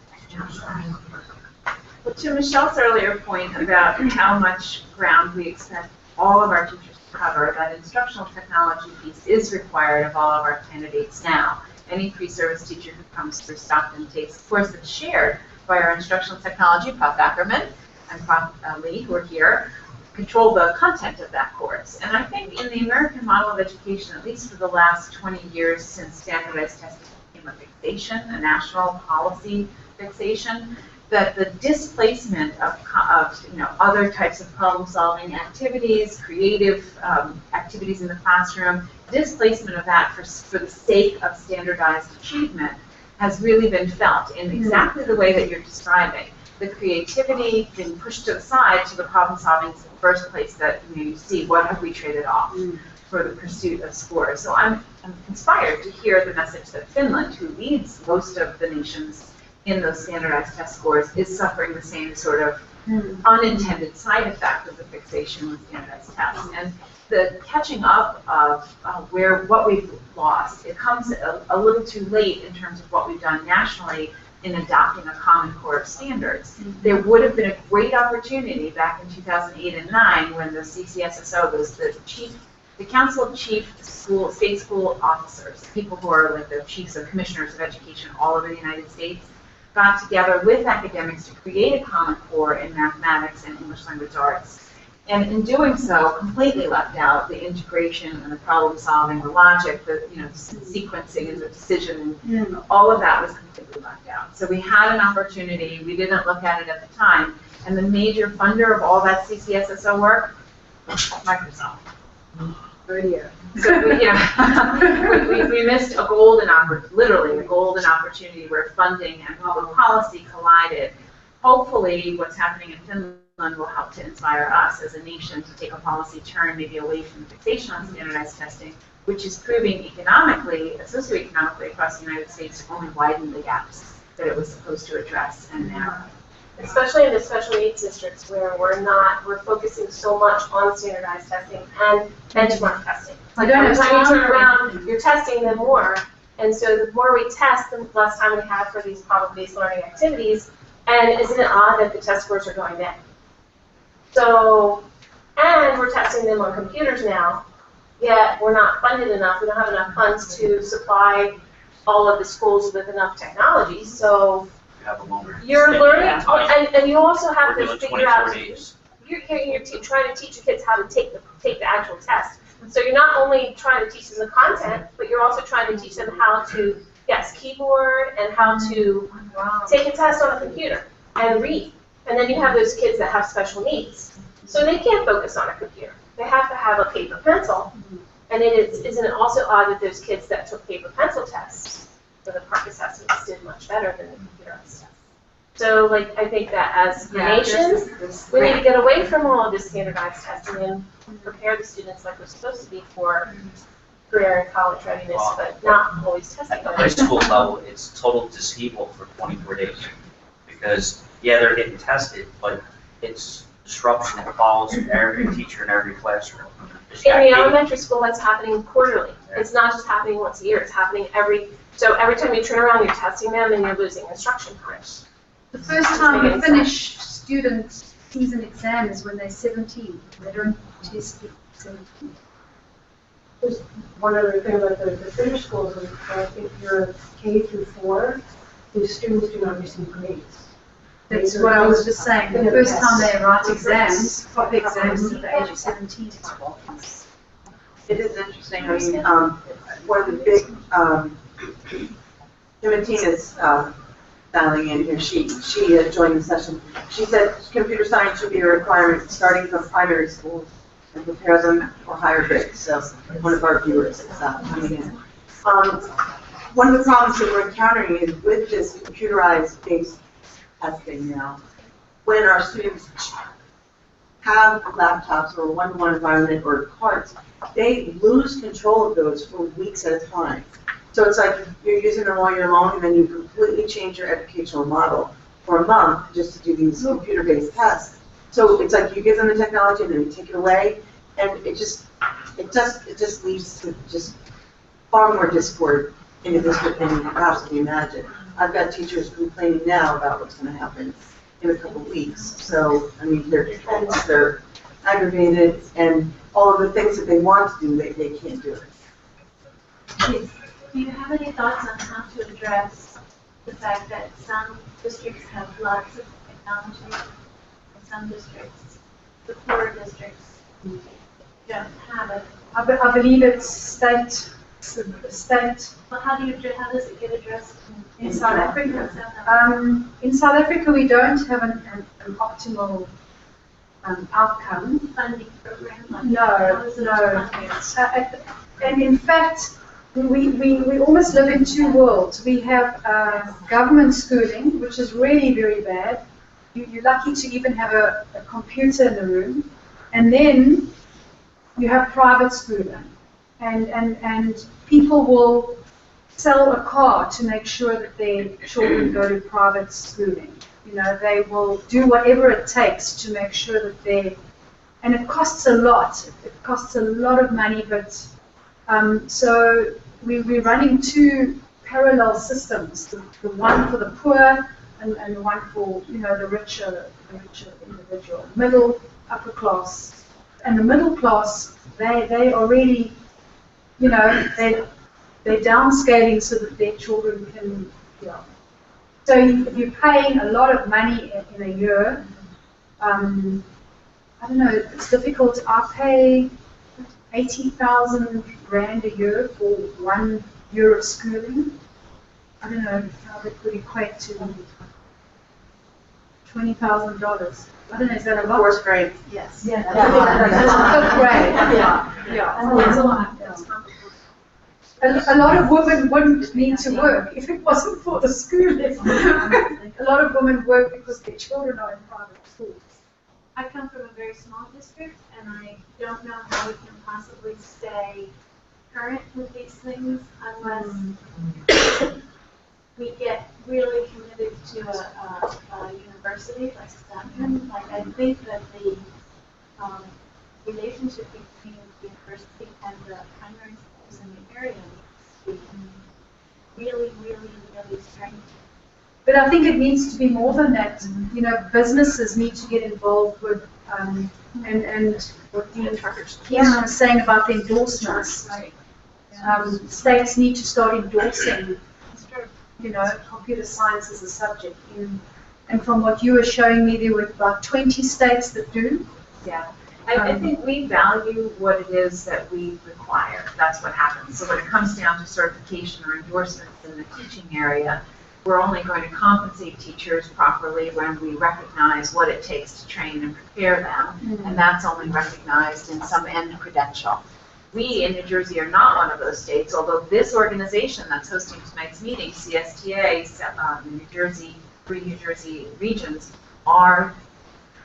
Well, to Michelle's earlier point about how much ground we expect all of our teachers to cover, that instructional technology piece is required of all of our candidates now. Any pre-service teacher who comes through Stockton takes a course that's shared by our instructional technology, Prof. Ackerman and Prof. Lee, who are here, control the content of that course. And I think in the American model of education, at least for the last 20 years since standardized testing became a fixation, a national policy fixation, that the displacement of other types of problem-solving activities, creative activities in the classroom, displacement of that for the sake of standardized achievement has really been felt in exactly the way that you're describing. The creativity being pushed to the side to the problem-solving is the first place that you see what have we traded off for the pursuit of scores. So I'm inspired to hear the message that Finland, who leads most of the nations in those standardized test scores, is suffering the same sort of unintended side effect of the fixation with standardized tests. And the catching up of what we've lost, it comes a little too late in terms of what we've done nationally in adopting a common core of standards. There would have been a great opportunity back in 2008 and 2009 when the CCSSO, the Council of Chief State School Officers, people who are like the chiefs or commissioners of education all over the United States, got together with academics to create a common core in mathematics and English language arts. And in doing so, completely left out the integration and the problem solving, the logic, the sequencing and the decision, and all of that was completely left out. So we had an opportunity, we didn't look at it at the time, and the major funder of all that CCSSO work, Microsoft. Radio. So we missed a golden opportunity, literally a golden opportunity where funding and public policy collided. Hopefully what's happening in Finland will help to inspire us as a nation to take a policy turn maybe away from the fixation on standardized testing, which is proving economically, socioeconomically across the United States to only widen the gaps that it was supposed to address and narrow. especially in the special needs districts where we're focusing so much on standardized testing and benchmark testing. Like every time you turn around, you're testing them more. And so the more we test, the less time we have for these problem-based learning activities. And isn't it odd that the test scores are going down? So, and we're testing them on computers now, yet we're not funded enough. We don't have enough funds to supply all of the schools with enough technology. So you're learning, and you also have to figure out, you're trying to teach your kids how to take the actual test. So you're not only trying to teach them the content, but you're also trying to teach them how to, keyboard and how to take a test on a computer and read. And then you have those kids that have special needs. So they can't focus on a computer. They have to have a paper pencil. And isn't it also odd that those kids that took paper pencil tests for the park assessments did much better than the computerized tests? So, I think that as a nation, we need to get away from all of this standardized testing and prepare the students like we're supposed to be for career and college readiness, but not always testing. At the high school level, it's total disable for 24 days. Because, they're getting tested, but it's disruption that follows every teacher in every classroom. In the elementary school, that's happening quarterly. It's not just happening once a year, it's happening every time you turn around, you're testing them and you're losing instruction times. The first time we finish student season exam is when they're 17. They don't test at 17. Just one other thing about the finish schools is if you're K through 4, the students do not receive grades. That's what I was just saying. The first time they write exams, proper exams at the age of 17. It is interesting. I mean, one of the big, Tina's dialing in here. She joined the session. She said computer science should be a requirement starting from primary schools and prepare them for higher grades. So one of our viewers is coming in. One of the problems that we're encountering is with this computerized based testing now, when our students have laptops or a one-to-one environment or cards, they lose control of those for weeks at a time. So it's like you're using them all year long, and then you completely change your educational model for a month just to do these computer-based tests. So it's like you give them the technology, and then you take it away, and it just leads to just far more discord in the district than you can possibly imagine. I've got teachers complaining now about what's going to happen in a couple of weeks. So, I mean, they're aggravated, and all of the things that they want to do, they can't do it. Do you have any thoughts on how to address the fact that some districts have lots of technology, and some districts, the poorer districts, don't have it? I believe it's state. Well, how does it get addressed in South Africa? In South Africa, we don't have an optimal outcome. Funding program? No. And in fact, we almost live in two worlds. We have government schooling, which is really very bad. You're lucky to even have a computer in the room. And then you have private schooling. And people will sell a car to make sure that their children go to private schooling. You know, they will do whatever it takes to make sure that and it costs a lot. It costs a lot of money, but so we're running two parallel systems, the one for the poor and the one for, the richer individual, middle, upper class. And the middle class, they are really, they're downscaling so that their children can, So if you're paying a lot of money in a year, I don't know, it's difficult. I pay 80,000 rand a year for 1 year of schooling. I don't know how that would equate to $20,000. I don't know, is that a lot? Fourth grade. Yes. Yeah. Fifth grade. Yeah. That's a lot. A lot of women wouldn't need to work if it wasn't for the schooling. A lot of women work because their children are in private schools. I come from a very small district, and I don't know how we can possibly stay current with these things unless we get really committed to a university like Stockton. Like, I think that the relationship between the university and the primary schools in the area needs to be really, really, really strengthened. But I think it needs to be more than that. You know, businesses need to get involved with, and what Keanu was saying about the endorsements. States need to start endorsing, you know, computer science as a subject. And from what you were showing me, there were about 20 states that do. Yeah. I think we value what it is that we require. That's what happens. So when it comes down to certification or endorsements in the teaching area, we're only going to compensate teachers properly when we recognize what it takes to train and prepare them, and that's only recognized in some end credential. We in New Jersey are not one of those states, although this organization that's hosting tonight's meeting, CSTA, New Jersey, 3 New Jersey regions, are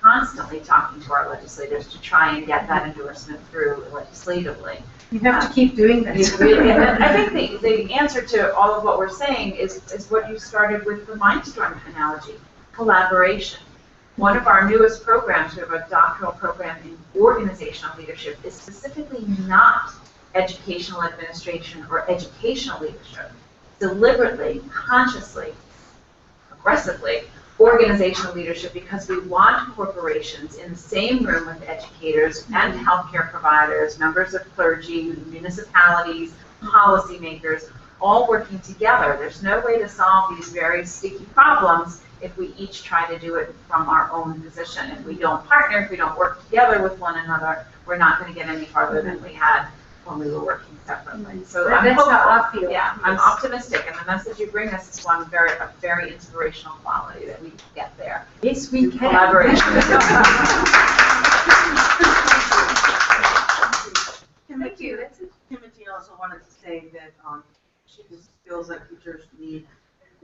constantly talking to our legislators to try and get that endorsement through legislatively. You have to keep doing that. Really, and I think the answer to all of what we're saying is what you started with the Mindstorm analogy, collaboration. One of our newest programs, we have a doctoral program in organizational leadership, is specifically not educational administration or educational leadership. Deliberately, consciously, aggressively, organizational leadership, because we want corporations in the same room with educators and healthcare providers, members of clergy, municipalities, policymakers, all working together. There's no way to solve these very sticky problems if we each try to do it from our own position. If we don't partner, if we don't work together with one another, we're not going to get any farther than we had when we were working separately. So I'm That's hopeful. how I feel. Yeah, I'm optimistic, and the message you bring us is a very inspirational quality that we can get there. Yes, we can. Collaboration. Thank you. Timothy also wanted to say that she just feels like teachers need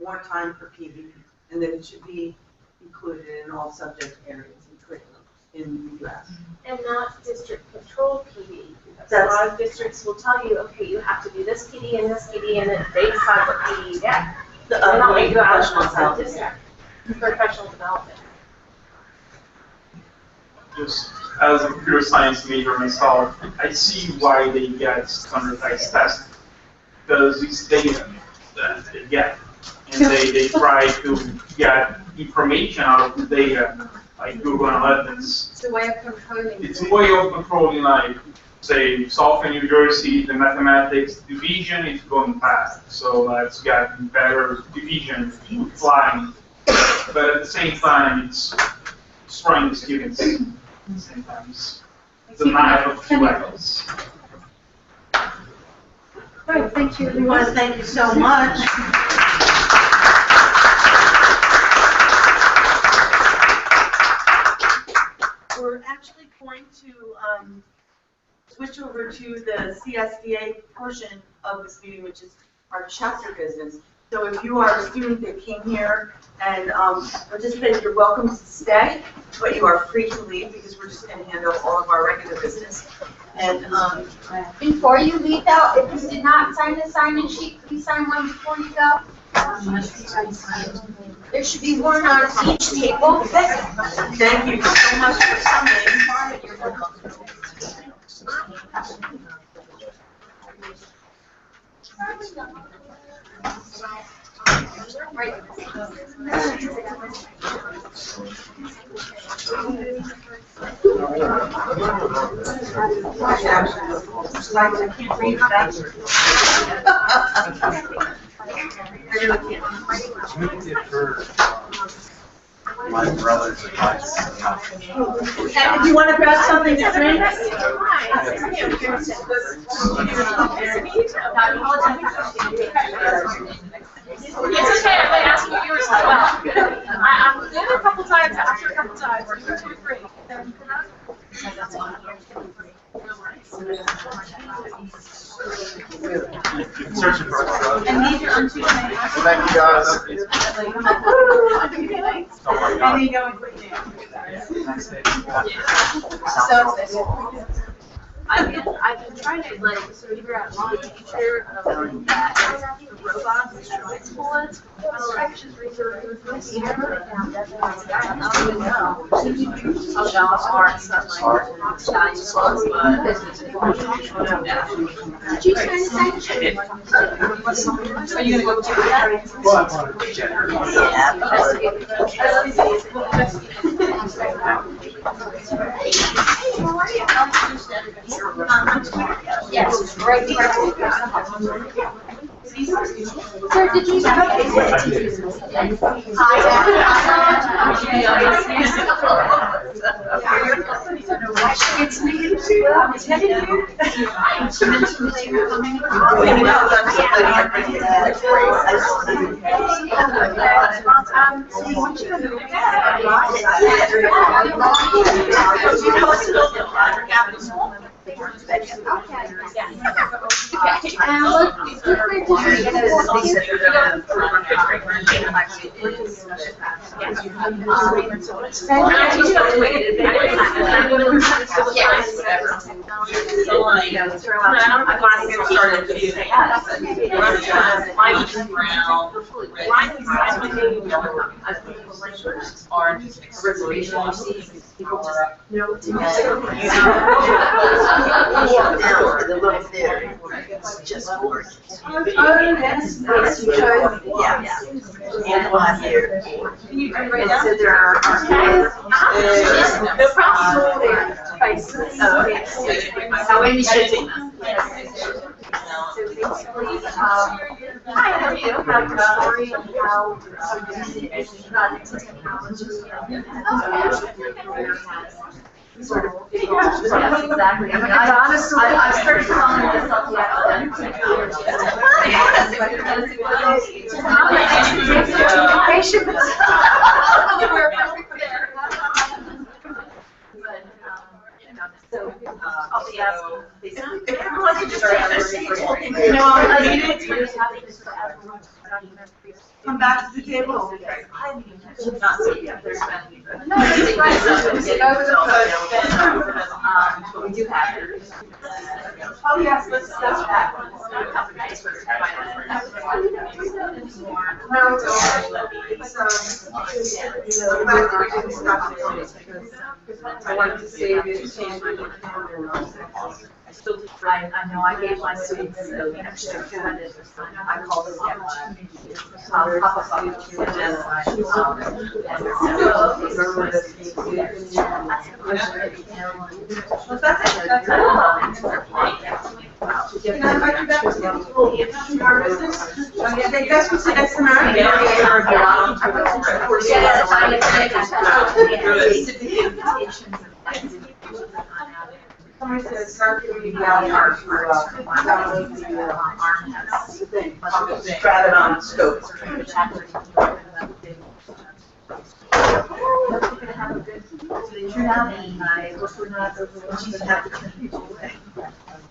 more time for PD, and that it should be included in all subject areas and curriculum in the U.S. And not district-controlled PD. A lot of districts will tell you, okay, you have to do this PD and this PD, and then they decide what PD you get. They're not going to go outside district. Professional development. Just as a computer science major myself, I see why they get standardized testing. Because it's data that they get. And they try to get information out of the data, like Google Analytics. It's a way of controlling. It's a way of controlling, like, say, Stockton, New Jersey, the mathematics division is going fast. So let's get better division flying. But at the same time, it's destroying the students. At the same time, it's the math of two levels. Right, thank you. We want to thank you so much. We're actually going to switch over to the CSDA portion of this meeting, which is our chapter business. So if you are a student that came here and participated, you're welcome to stay, but you are free to leave because we're just going to handle all of our regular business. And Before you leave out, if you did not sign the sign-in sheet, please sign one before you go. There should be one on each table. thank you so much for coming. I can't read faster. I really can't. My brother's advice. And if you want to grab something to drink? It's okay, I'm going to ask you yours as well. I'm good a couple times, after a couple times, you're 2 or 3. And these are on Tuesday. Thank you guys. And you go and quick I've been trying to figure out the future of that, the robots, the bullets, art, stuff like Italian songs, but business. Did you turn the side? Are you gonna go to that? Yes, right. Sir, did you? It's me. It's headed here. She mentioned that you were coming. It's just gorgeous. That's nice. And one here. Can you turn right now? So there are no problem. How are you shooting them? So basically, hi, how are you? About your story and how you got into technology. Sort of, exactly. I mean, I started calling myself the So, basically, everyone can just come back to the table. We do have it. Oh, yes, let's discuss that. No, I wanted to save it, change my calendar. I know I gave my students the extra credit. I called them Can I invite you back to the our business? Okay, guys, we sit next to her. Somebody says, start giving the arm grab it on scope.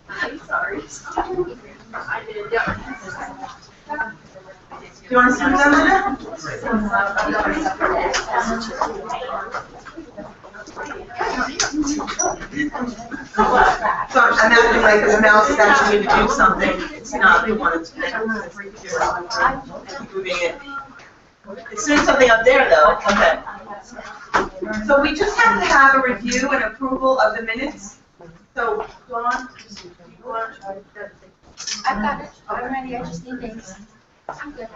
I'm sorry. I didn't do Do you want to send them that? So I'm acting like a mouse is actually going to do something. It's not the one it's moving it. It's doing something up there though. Okay. So we just have to have a review and approval of the minutes. So, Dawn, I've got it. I'm ready. I just need things. I'm good.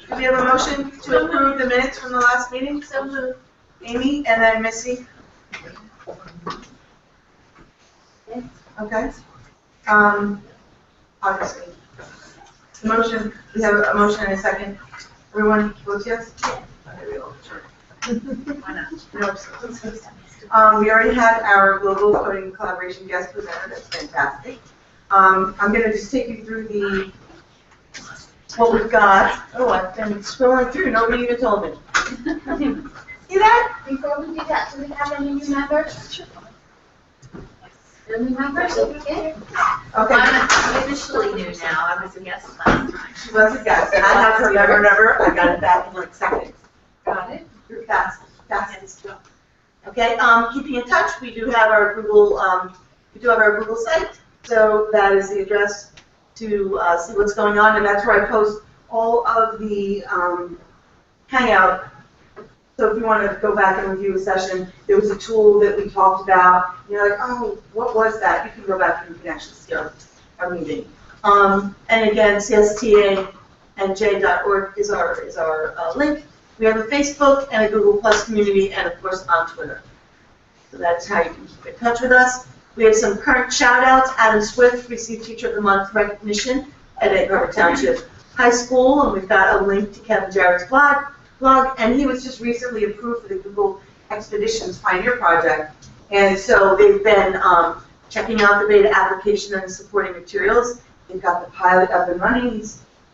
do we have a motion to approve the minutes from the last meeting? So moved. Amy and then Missy. Okay. Obviously. The motion, we have a motion and a second. Everyone votes yes? We already had our global coding collaboration guest presenter. That's fantastic. I'm going to just take you through what we've got. Oh, I've been scrolling through. Nobody even told me. See that? Before we do that, do we have any new members? New members? Okay. I'm officially new now. I was a guest last time. She was a guest, and I have her member number. I got it back in like seconds. Got it. You're fast. Okay, keeping in touch, we do have our Google, site. So that is the address to see what's going on, and that's where I post all of the Hangout. So if you want to go back and review a session, there was a tool that we talked about. You're like, oh, what was that? You can go back and you can actually see our meeting. And again, CSTASNJ.org is our link. We have a Facebook and a Google Plus community, and of course on Twitter. So that's how you can keep in touch with us. We have some current shout-outs. Adam Swift received Teacher of the Month recognition at Egg Harbor Township High School, and we've got a link to Kevin Jarrett's blog, and he was just recently approved for the Google Expeditions Pioneer Project. And so they've been checking out the beta application and the supporting materials. They've got the pilot up and running.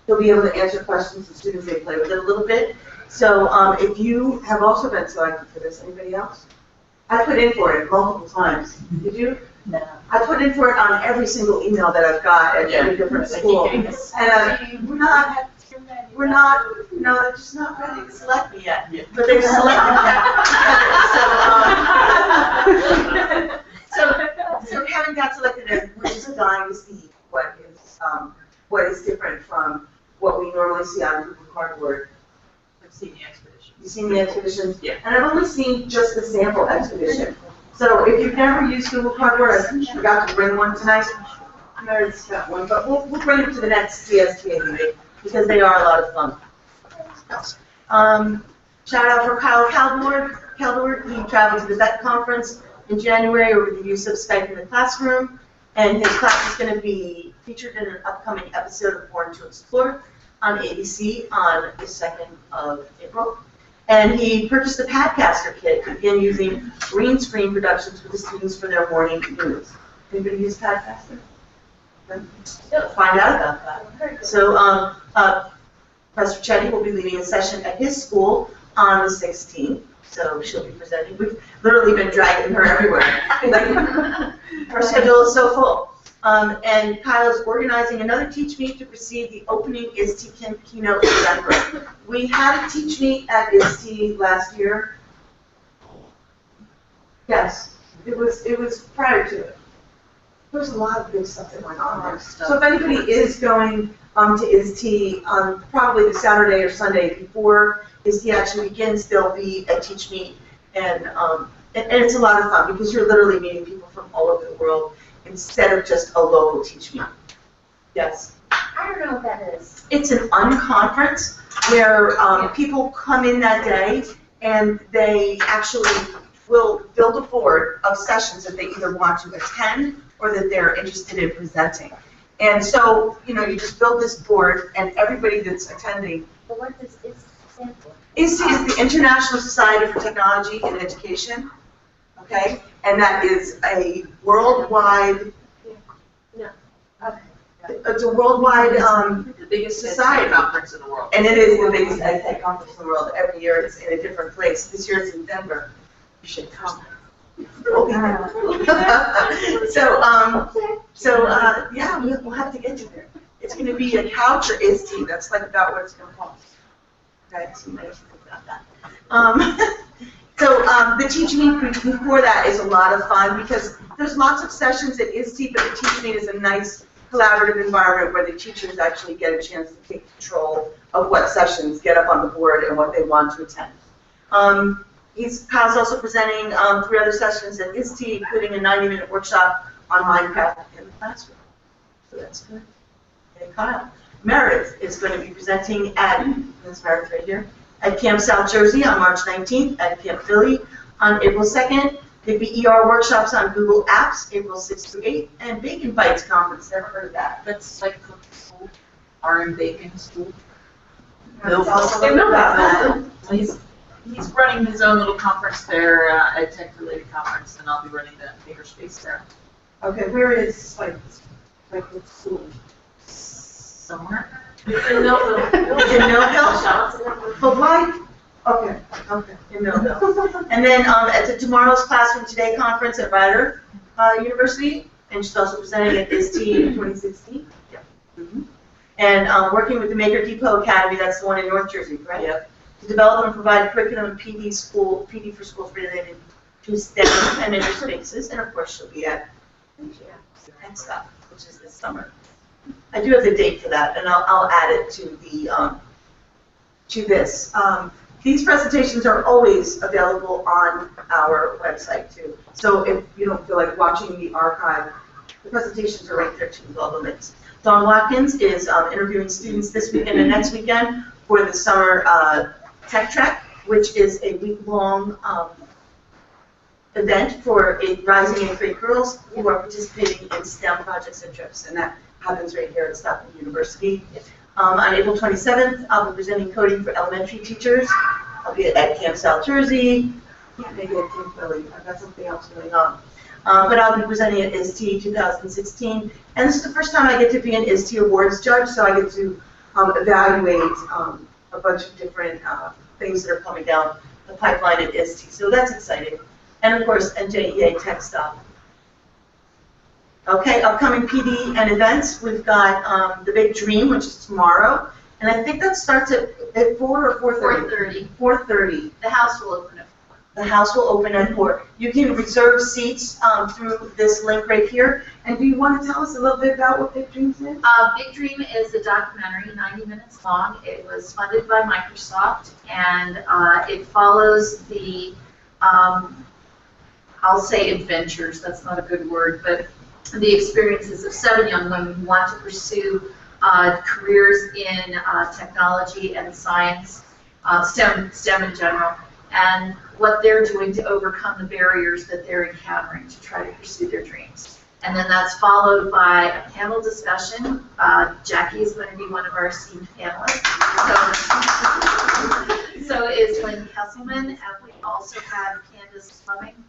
He'll be able to answer questions as soon as they play with it a little bit. So if you have also been selected for this, anybody else? I put in for it multiple times. Did you? No. I put in for it on every single email that I've got at every different school. And no, they're just not ready to select me yet. But they've selected Kevin. So Kevin got selected, and we're just dying to see what is different from what we normally see on Google Cardboard. I've seen the expedition. You've seen the expeditions? Yeah. And I've only seen just the sample expedition. So if you've never used Google Cardboard, I forgot to bring one tonight. Meredith's got one, but we'll bring it to the next CSTA meeting because they are a lot of fun. Shout out for Kyle Caldor. He traveled to the VET conference in January over the use of Skype in the classroom, and his class is going to be featured in an upcoming episode of Born to Explore on ABC on the 2nd of April. And he purchased a Padcaster kit, again using green screen productions for the students for their morning news. Anybody use Padcaster? Find out about that. So Professor Chetty will be leading a session at his school on the 16th. So she'll be presenting. We've literally been dragging her everywhere. Her schedule is so full. And Kyle is organizing another Teach Meet to precede the opening ISTE keynote in Denver. We had a Teach Meet at ISTE last year. Yes, it was prior to it. There was a lot of good stuff that went on there. So if anybody is going to ISTE on probably the Saturday or Sunday before ISTE actually begins, there'll be a Teach Meet, and it's a lot of fun because you're literally meeting people from all over the world instead of just a local Teach Meet. Yes? I don't know what that is. It's an unconference where people come in that day and they actually will build a board of sessions that they either want to attend or that they're interested in presenting. And so, you just build this board, and everybody that's attending. But what does ISTE stand for? ISTE is the International Society for Technology and Education, okay? And that is a worldwide, it's a worldwide The biggest society conference in the world. And it is the biggest EdTech conference in the world. Every year it's in a different place. This year it's in Denver. You should come. Yeah, we'll have to get you there. It's going to be a couch or ISTE. That's like about what it's going to cost. Okay, so you might have to think about that. The Teach Meet before that is a lot of fun because there's lots of sessions at ISTE, but the Teach Meet is a nice collaborative environment where the teachers actually get a chance to take control of what sessions get up on the board and what they want to attend. Kyle's also presenting 3 other sessions at ISTE, including a 90-minute workshop on Minecraft in the classroom. So that's good. Okay, Kyle. Meredith is going to be presenting at, that's Meredith right here, at Camp South Jersey on March 19th, at Camp Philly on April 2nd. There'll be ER workshops on Google Apps, April 6th through 8th, and Bacon Bites Conference. Never heard of that. That's like cooking school, RM Bacon School. He's running his own little conference there, a tech-related conference, and I'll be running the makerspace there. Okay, where is like school? Somewhere. In Millville. In Millville? But why? Okay, in Millville. And then at tomorrow's Classroom Today conference at Rider University, and she's also presenting at ISTE in 2016. Yeah. Mm-hmm. And working with the Maker Depot Academy, that's the one in North Jersey, right? Yep. To develop and provide curriculum and PD for schools related to STEM and maker spaces, and of course she'll be at stuff, which is this summer. I do have the date for that, and I'll add it to the to this. These presentations are always available on our website too. So if you don't feel like watching the archive, the presentations are right there too with all the links. Dawn Watkins is interviewing students this weekend and next weekend for the summer Tech Trek, which is a week-long event for rising 8th grade girls who are participating in STEM projects and trips, and that happens right here at Stockton University. On April 27th, I'll be presenting coding for elementary teachers. I'll be at Camp South Jersey. Can't make it at Camp Philly. I've got something else going on. But I'll be presenting at ISTE 2016. And this is the first time I get to be an ISTE Awards judge, so I get to evaluate a bunch of different things that are coming down the pipeline at ISTE. So that's exciting. And of course, NJEA Tech stuff. Okay, upcoming PD and events. We've got the Big Dream, which is tomorrow. And I think that starts at 4 or 4:30? 4:30. 4:30. The house will open at 4. The house will open at 4. You can reserve seats through this link right here. And do you want to tell us a little bit about what Big Dream is? Big Dream is a documentary, 90 minutes long. It was funded by Microsoft, and it follows the, I'll say adventures, that's not a good word, but the experiences of 7 young women who want to pursue careers in technology and science, STEM in general, and what they're doing to overcome the barriers that they're encountering to try to pursue their dreams. And then that's followed by a panel discussion. Jackie is going to be one of our esteemed panelists. So is Lynn Kesselman, and we also have Candace Fleming,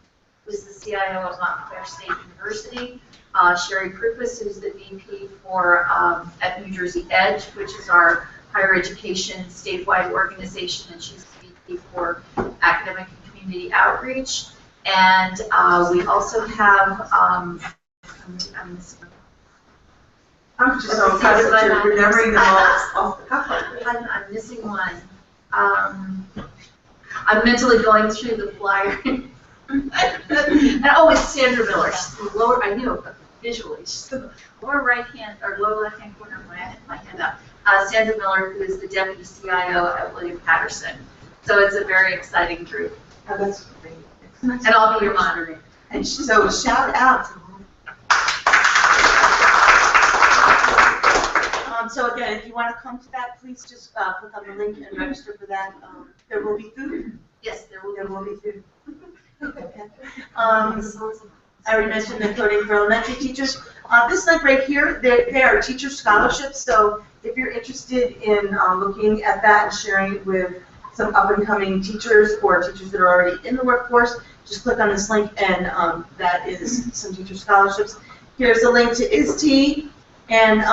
who's the CIO of Montclair State University. Sherry Krupis, who's the VP for at New Jersey Edge, which is our higher education statewide organization, and she's the VP for academic and community outreach. And we also have, I'm just so impressed that you're remembering them all off the cuff. I'm missing one. I'm mentally going through the flyer. And oh, it's Sandra Miller. She's the lower, I know, but visually, she's the lower right hand or lower left hand corner of my hand up. Sandra Miller, who is the deputy CIO at William Patterson. So it's a very exciting group. Oh, that's great. And I'll be your moderator. And so shout out to them. So again, if you want to come to that, please just click on the link and register for that. There will be food. Yes, there will be food. Okay. I already mentioned the coding for elementary teachers. This link right here, they are teacher scholarships. So if you're interested in looking at that and sharing it with some up-and-coming teachers or teachers that are already in the workforce, just click on this link, and that is some teacher scholarships. Here's a link to ISTE, and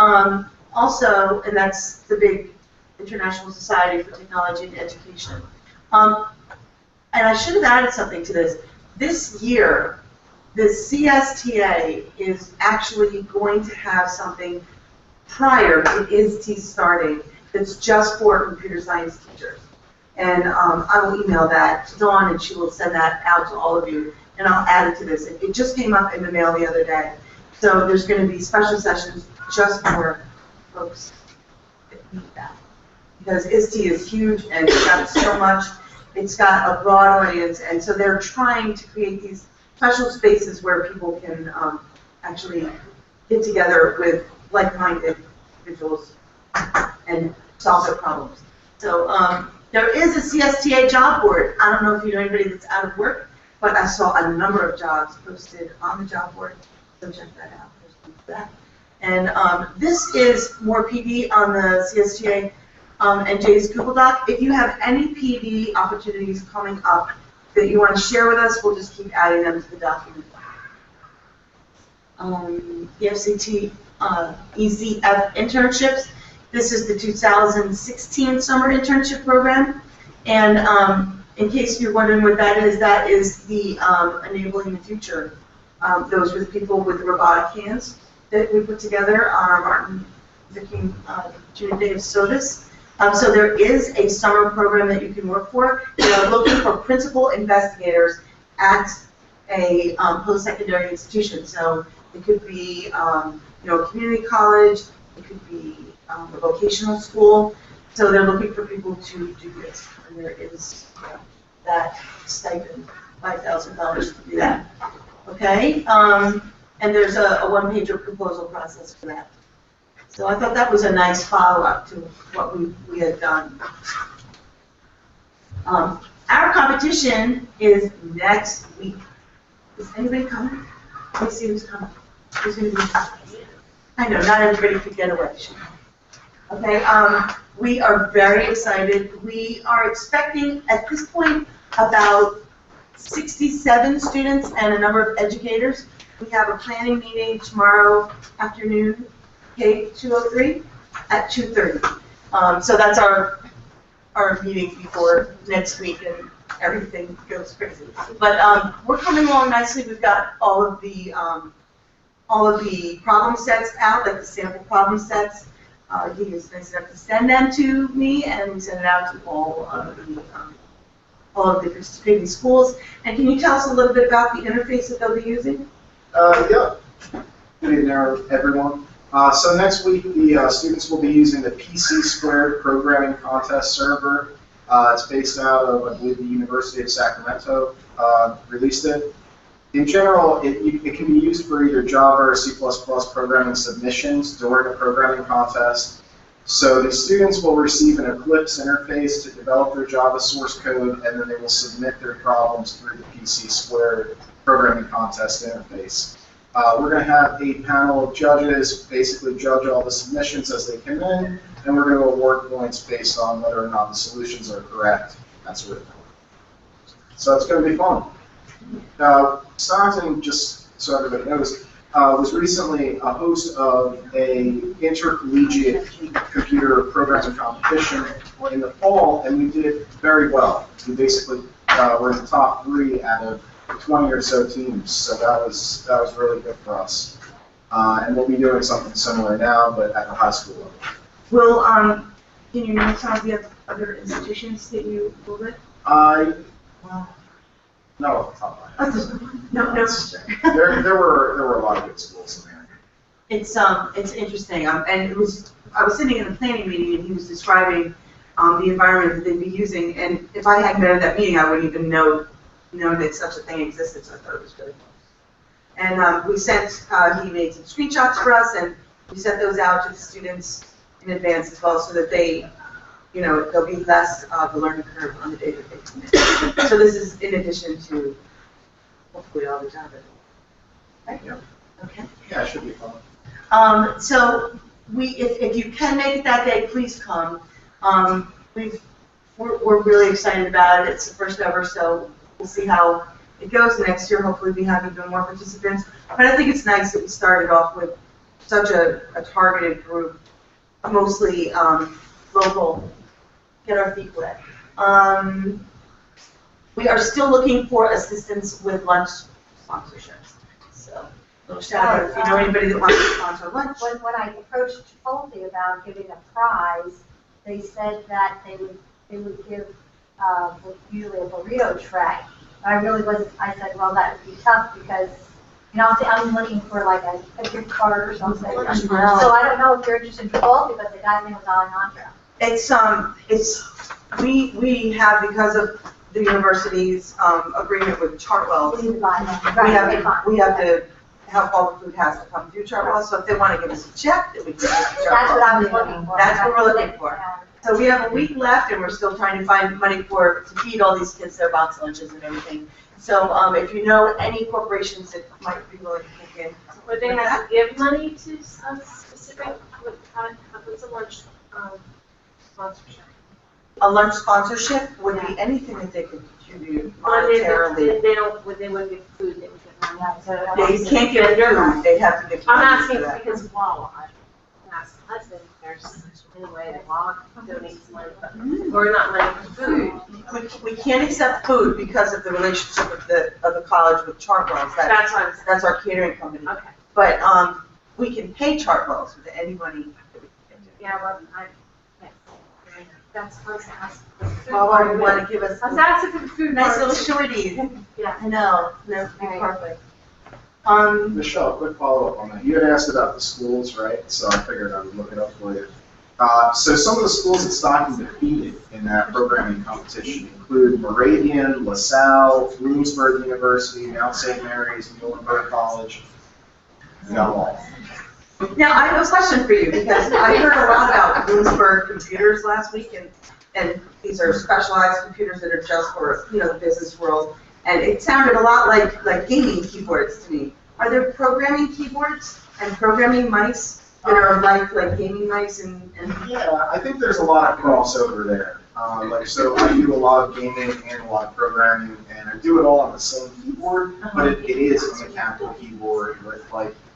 also, and that's the big International Society for Technology and Education. And I should have added something to this. This year, the CSTA is actually going to have something prior to ISTE starting that's just for computer science teachers. And I will email that to Dawn, and she will send that out to all of you, and I'll add it to this. It just came up in the mail the other day. So there's going to be special sessions just for folks that need that. Because ISTE is huge, and it's got so much. It's got a broad audience, and so they're trying to create these special spaces where people can actually get together with like-minded individuals and solve their problems. So there is a CSTA job board. I don't know if you know anybody that's out of work, but I saw a number of jobs posted on the job board, so check that out. There's that. And this is more PD on the CSTA and Jay's Google Doc. If you have any PD opportunities coming up that you want to share with us, we'll just keep adding them to the document. The FCT ECF internships. This is the 2016 summer internship program. And in case you're wondering what that is the Enabling the Future. Those were the people with the robotic hands that we put together on our Martin Luther King Jr. Day of Service. So there is a summer program that you can work for. They're looking for principal investigators at a post-secondary institution. So it could be, a community college, it could be a vocational school. So they're looking for people to do this, and there is that stipend, $5,000 to do that. Okay, and there's a one-pager proposal process for that. So I thought that was a nice follow-up to what we had done. Our competition is next week. Is anybody coming? Let me see who's coming. Who's going to be coming? I know, not everybody could get away. Okay, we are very excited. We are expecting, at this point, about 67 students and a number of educators. We have a planning meeting tomorrow afternoon, K203, at 2:30. So that's our meeting before next week, and everything goes crazy. But we're coming along nicely. We've got all of the problem sets out, like the sample problem sets. He was nice enough to send them to me, and we sent it out to all of the participating schools. And can you tell us a little bit about the interface that they'll be using? Yeah. Good evening, everyone. So next week, the students will be using the PC Squared Programming Contest server. It's based out of, I believe, the University of Sacramento. Released it. In general, it can be used for either Java or C++ programming submissions during a programming contest. So the students will receive an Eclipse interface to develop their Java source code, and then they will submit their problems through the PC Squared Programming Contest interface. We're going to have a panel of judges basically judge all the submissions as they come in, and we're going to award points based on whether or not the solutions are correct. That sort of thing. So it's going to be fun. Stockton, just so everybody knows, was recently a host of a intercollegiate computer programming competition in the fall, and we did very well. We basically were in the top 3 out of 20 or so teams, so that was really good for us. And we'll be doing something similar now, but at the high school level. Well, can you name some of the other institutions that you will with? No, off the top of my head. No. There were a lot of good schools in there. It's interesting, and I was sitting in a planning meeting, and he was describing the environment that they'd be using, and if I hadn't been at that meeting, I wouldn't even know that such a thing existed, so I thought it was really cool. And we sent, he made some screenshots for us, and we sent those out to the students in advance as well, so that they, there'll be less of a learning curve on the day that they come in. So this is in addition to hopefully all the Java. Right? Yep. Okay. Yeah, it should be fun. So if you can make it that day, please come. We're really excited about it. It's the first ever, so we'll see how it goes next year. Hopefully we have even more participants. But I think it's nice that we started off with such a targeted group, mostly local, get our feet wet. We are still looking for assistance with lunch sponsorships. So, little shout out if you know anybody that wants to sponsor lunch. When I approached Chipotle about giving a prize, they said that they would give usually a burrito tray. I really wasn't. I said, well, that would be tough because I'm looking for like a gift card or something. So I don't know if you're interested in Chipotle, but the guy's name was Alejandro. We have, because of the university's agreement with Chartwell, we have to have all the food has to come through Chartwell. So if they want to give us a check, then we can give us a check. That's what I was looking for. That's what we're looking for. So we have a week left, and we're still trying to find money to feed all these kids their box lunches and everything. So if you know any corporations that might be willing to kick in, Would they have to give money to a specific, what's a lunch sponsorship? a lunch sponsorship would be anything that they could contribute monetarily. They wouldn't give food, they would give money. They can't give food, they have to give I'm money asking for that. because Wawa, I asked my husband, there's any way that Wawa donates money, or not money for food. We can't accept food because of the relationship of the college with Chartwells. That's what I'm saying. That's our catering company. Okay. But we can pay Chartwells with any money that we can do. Yeah, well, that's what I was asking. Wawa would want to give us I was asking for the food. nice part. little shorties. Yeah. I know, that would be perfect. Michelle, quick follow-up on that. You had asked about the schools, right? So I figured I would look it up for you. So some of the schools that Stockton defeated in that programming competition include Moravian, LaSalle, Bloomsburg University, Mount St. Mary's, Muhlenberg College. You got them all. Now, I have a question for you, because I heard a lot about Bloomsburg computers last week, and these are specialized computers that are just for, the business world, and it sounded a lot like gaming keyboards to me. Are there programming keyboards and programming mice that are like gaming mice and? Yeah, I think there's a lot of crossover there. So I do a lot of gaming and a lot of programming, and I do it all on the same keyboard, but it is a mechanical keyboard with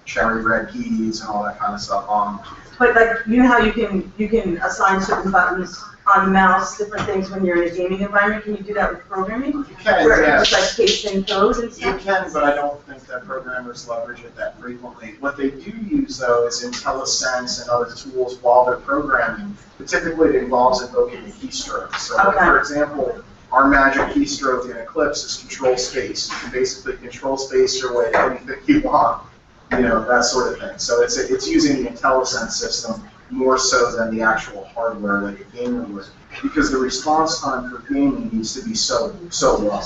cherry red keys and all that kind of stuff on. But you know how you can assign certain buttons on the mouse, different things when you're in a gaming environment? Can you do that with programming? You can, where yeah. it's like paste in code and stuff? You can, but I don't think that programmers leverage it that frequently. What they do use, though, is IntelliSense and other tools while they're programming. But typically, it involves invoking a keystroke. So, for example, our magic keystroke in Eclipse is control space. You can basically control space your way to anything you want, that sort of thing. So it's using the IntelliSense system more so than the actual hardware like a gamer would, because the response time for gaming needs to be so low.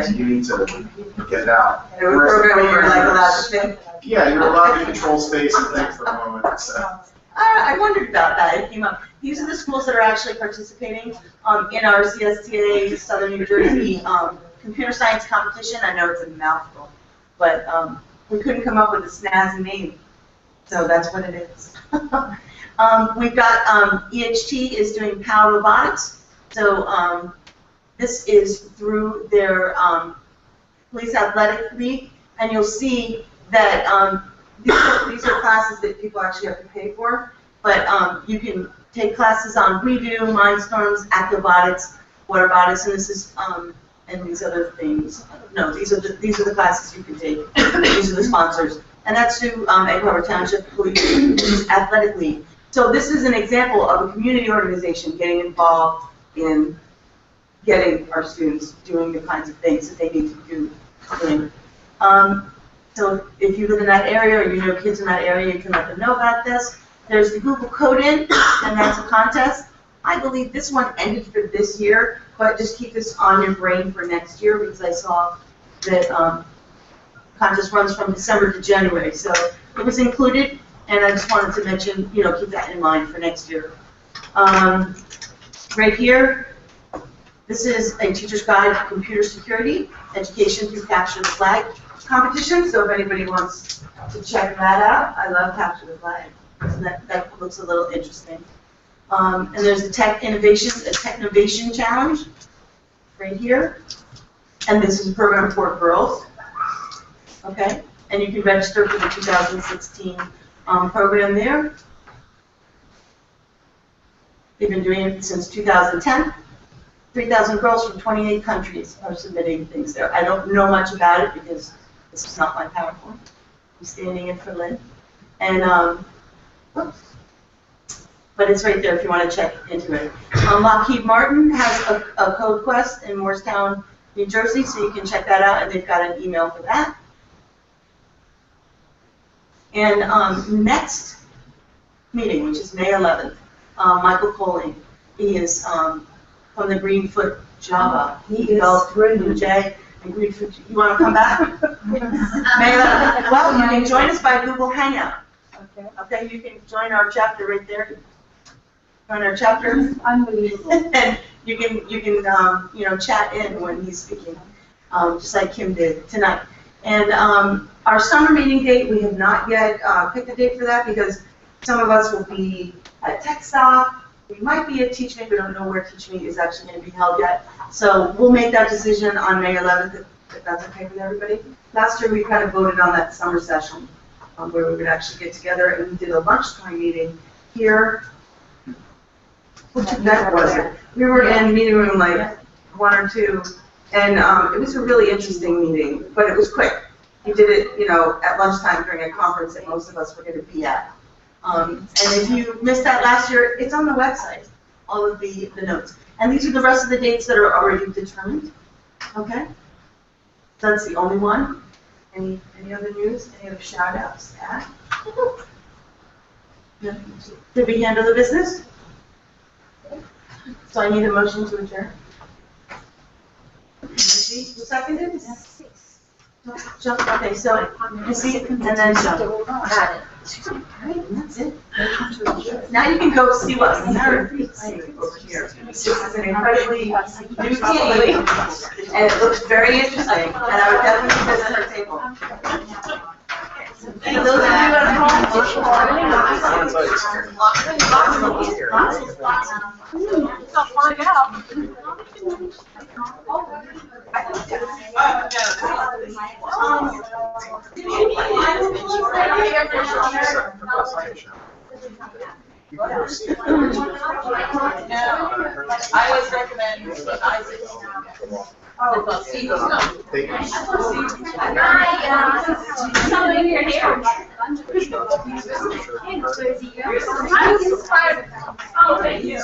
You need to get it out. And with programming, you're allowed to think? Yeah, you're allowed to control space and think for a moment. So. I wondered about that. It came up. These are the schools that are actually participating in our CSTA Southern New Jersey computer science competition. I know it's a mouthful, but we couldn't come up with a snazzy name, so that's what it is. We've got EHT is doing PAL robotics. So this is through their police athletic league, and you'll see that these are classes that people actually have to pay for, but you can take classes on Redo, Mindstorms, Acrobatics, Waterbotics, and this is and these other things. No, these are the classes you can take. These are the sponsors, and that's through Egg Harbor Township Police Athletic League. So this is an example of a community organization getting involved in getting our students doing the kinds of things that they need to do. So if you live in that area or you know kids in that area, you can let them know about this. There's the Google Code-In, and that's a contest. I believe this one ended for this year, but just keep this on your brain for next year, because I saw that contest runs from December to January. So it was included, and I just wanted to mention, keep that in mind for next year. Right here, this is a teacher's guide to computer security, education through Capture the Flag competition. So if anybody wants to check that out, I love Capture the Flag. So that looks a little interesting. And there's a Technovation Challenge right here. And this is a program for girls. Okay? And you can register for the 2016 program there. They've been doing it since 2010. 3,000 girls from 28 countries are submitting things there. I don't know much about it because this is not my PowerPoint. I'm standing in for Lynn. And, but it's right there if you want to check into it. Lockheed Martin has a code quest in Morristown, New Jersey, so you can check that out, and they've got an email for that. And next meeting, which is May 11th, Michael Colling, he is from the Greenfoot Java. He developed J and Greenfoot. You want to come back? May 11th. Well, you can join us by Google Hangout. Okay, you can join our chapter right there. Join our chapter. Unbelievable. And you can chat in when he's speaking, just like Kim did tonight. And our summer meeting date, we have not yet picked a date for that because some of us will be at Tech Stop. We might be at Teach Me. We don't know where Teach Me is actually going to be held yet. So we'll make that decision on May 11th, if that's okay with everybody. Last year, we kind of voted on that summer session where we would actually get together, and we did a lunchtime meeting here. Which event was it? We were in meeting room like 1 or 2, and it was a really interesting meeting, but it was quick. We did it, at lunchtime during a conference that most of us were going to be at. And if you missed that last year, it's on the website, all of the notes. And these are the rest of the dates that are already determined. Okay? That's the only one. Any other news, any other shout outs? Did we handle the business? So I need a motion to adjourn. Missy, who seconded? Jump, okay, so Missy, and then jump. Got it. That's it. Now you can go see what's over here. This is an incredibly new tea, and it looks very interesting, and I would definitely visit her table. And those of you at I always recommend Isaac. Oh, see, something in your hair. I was inspired. Oh, thank you.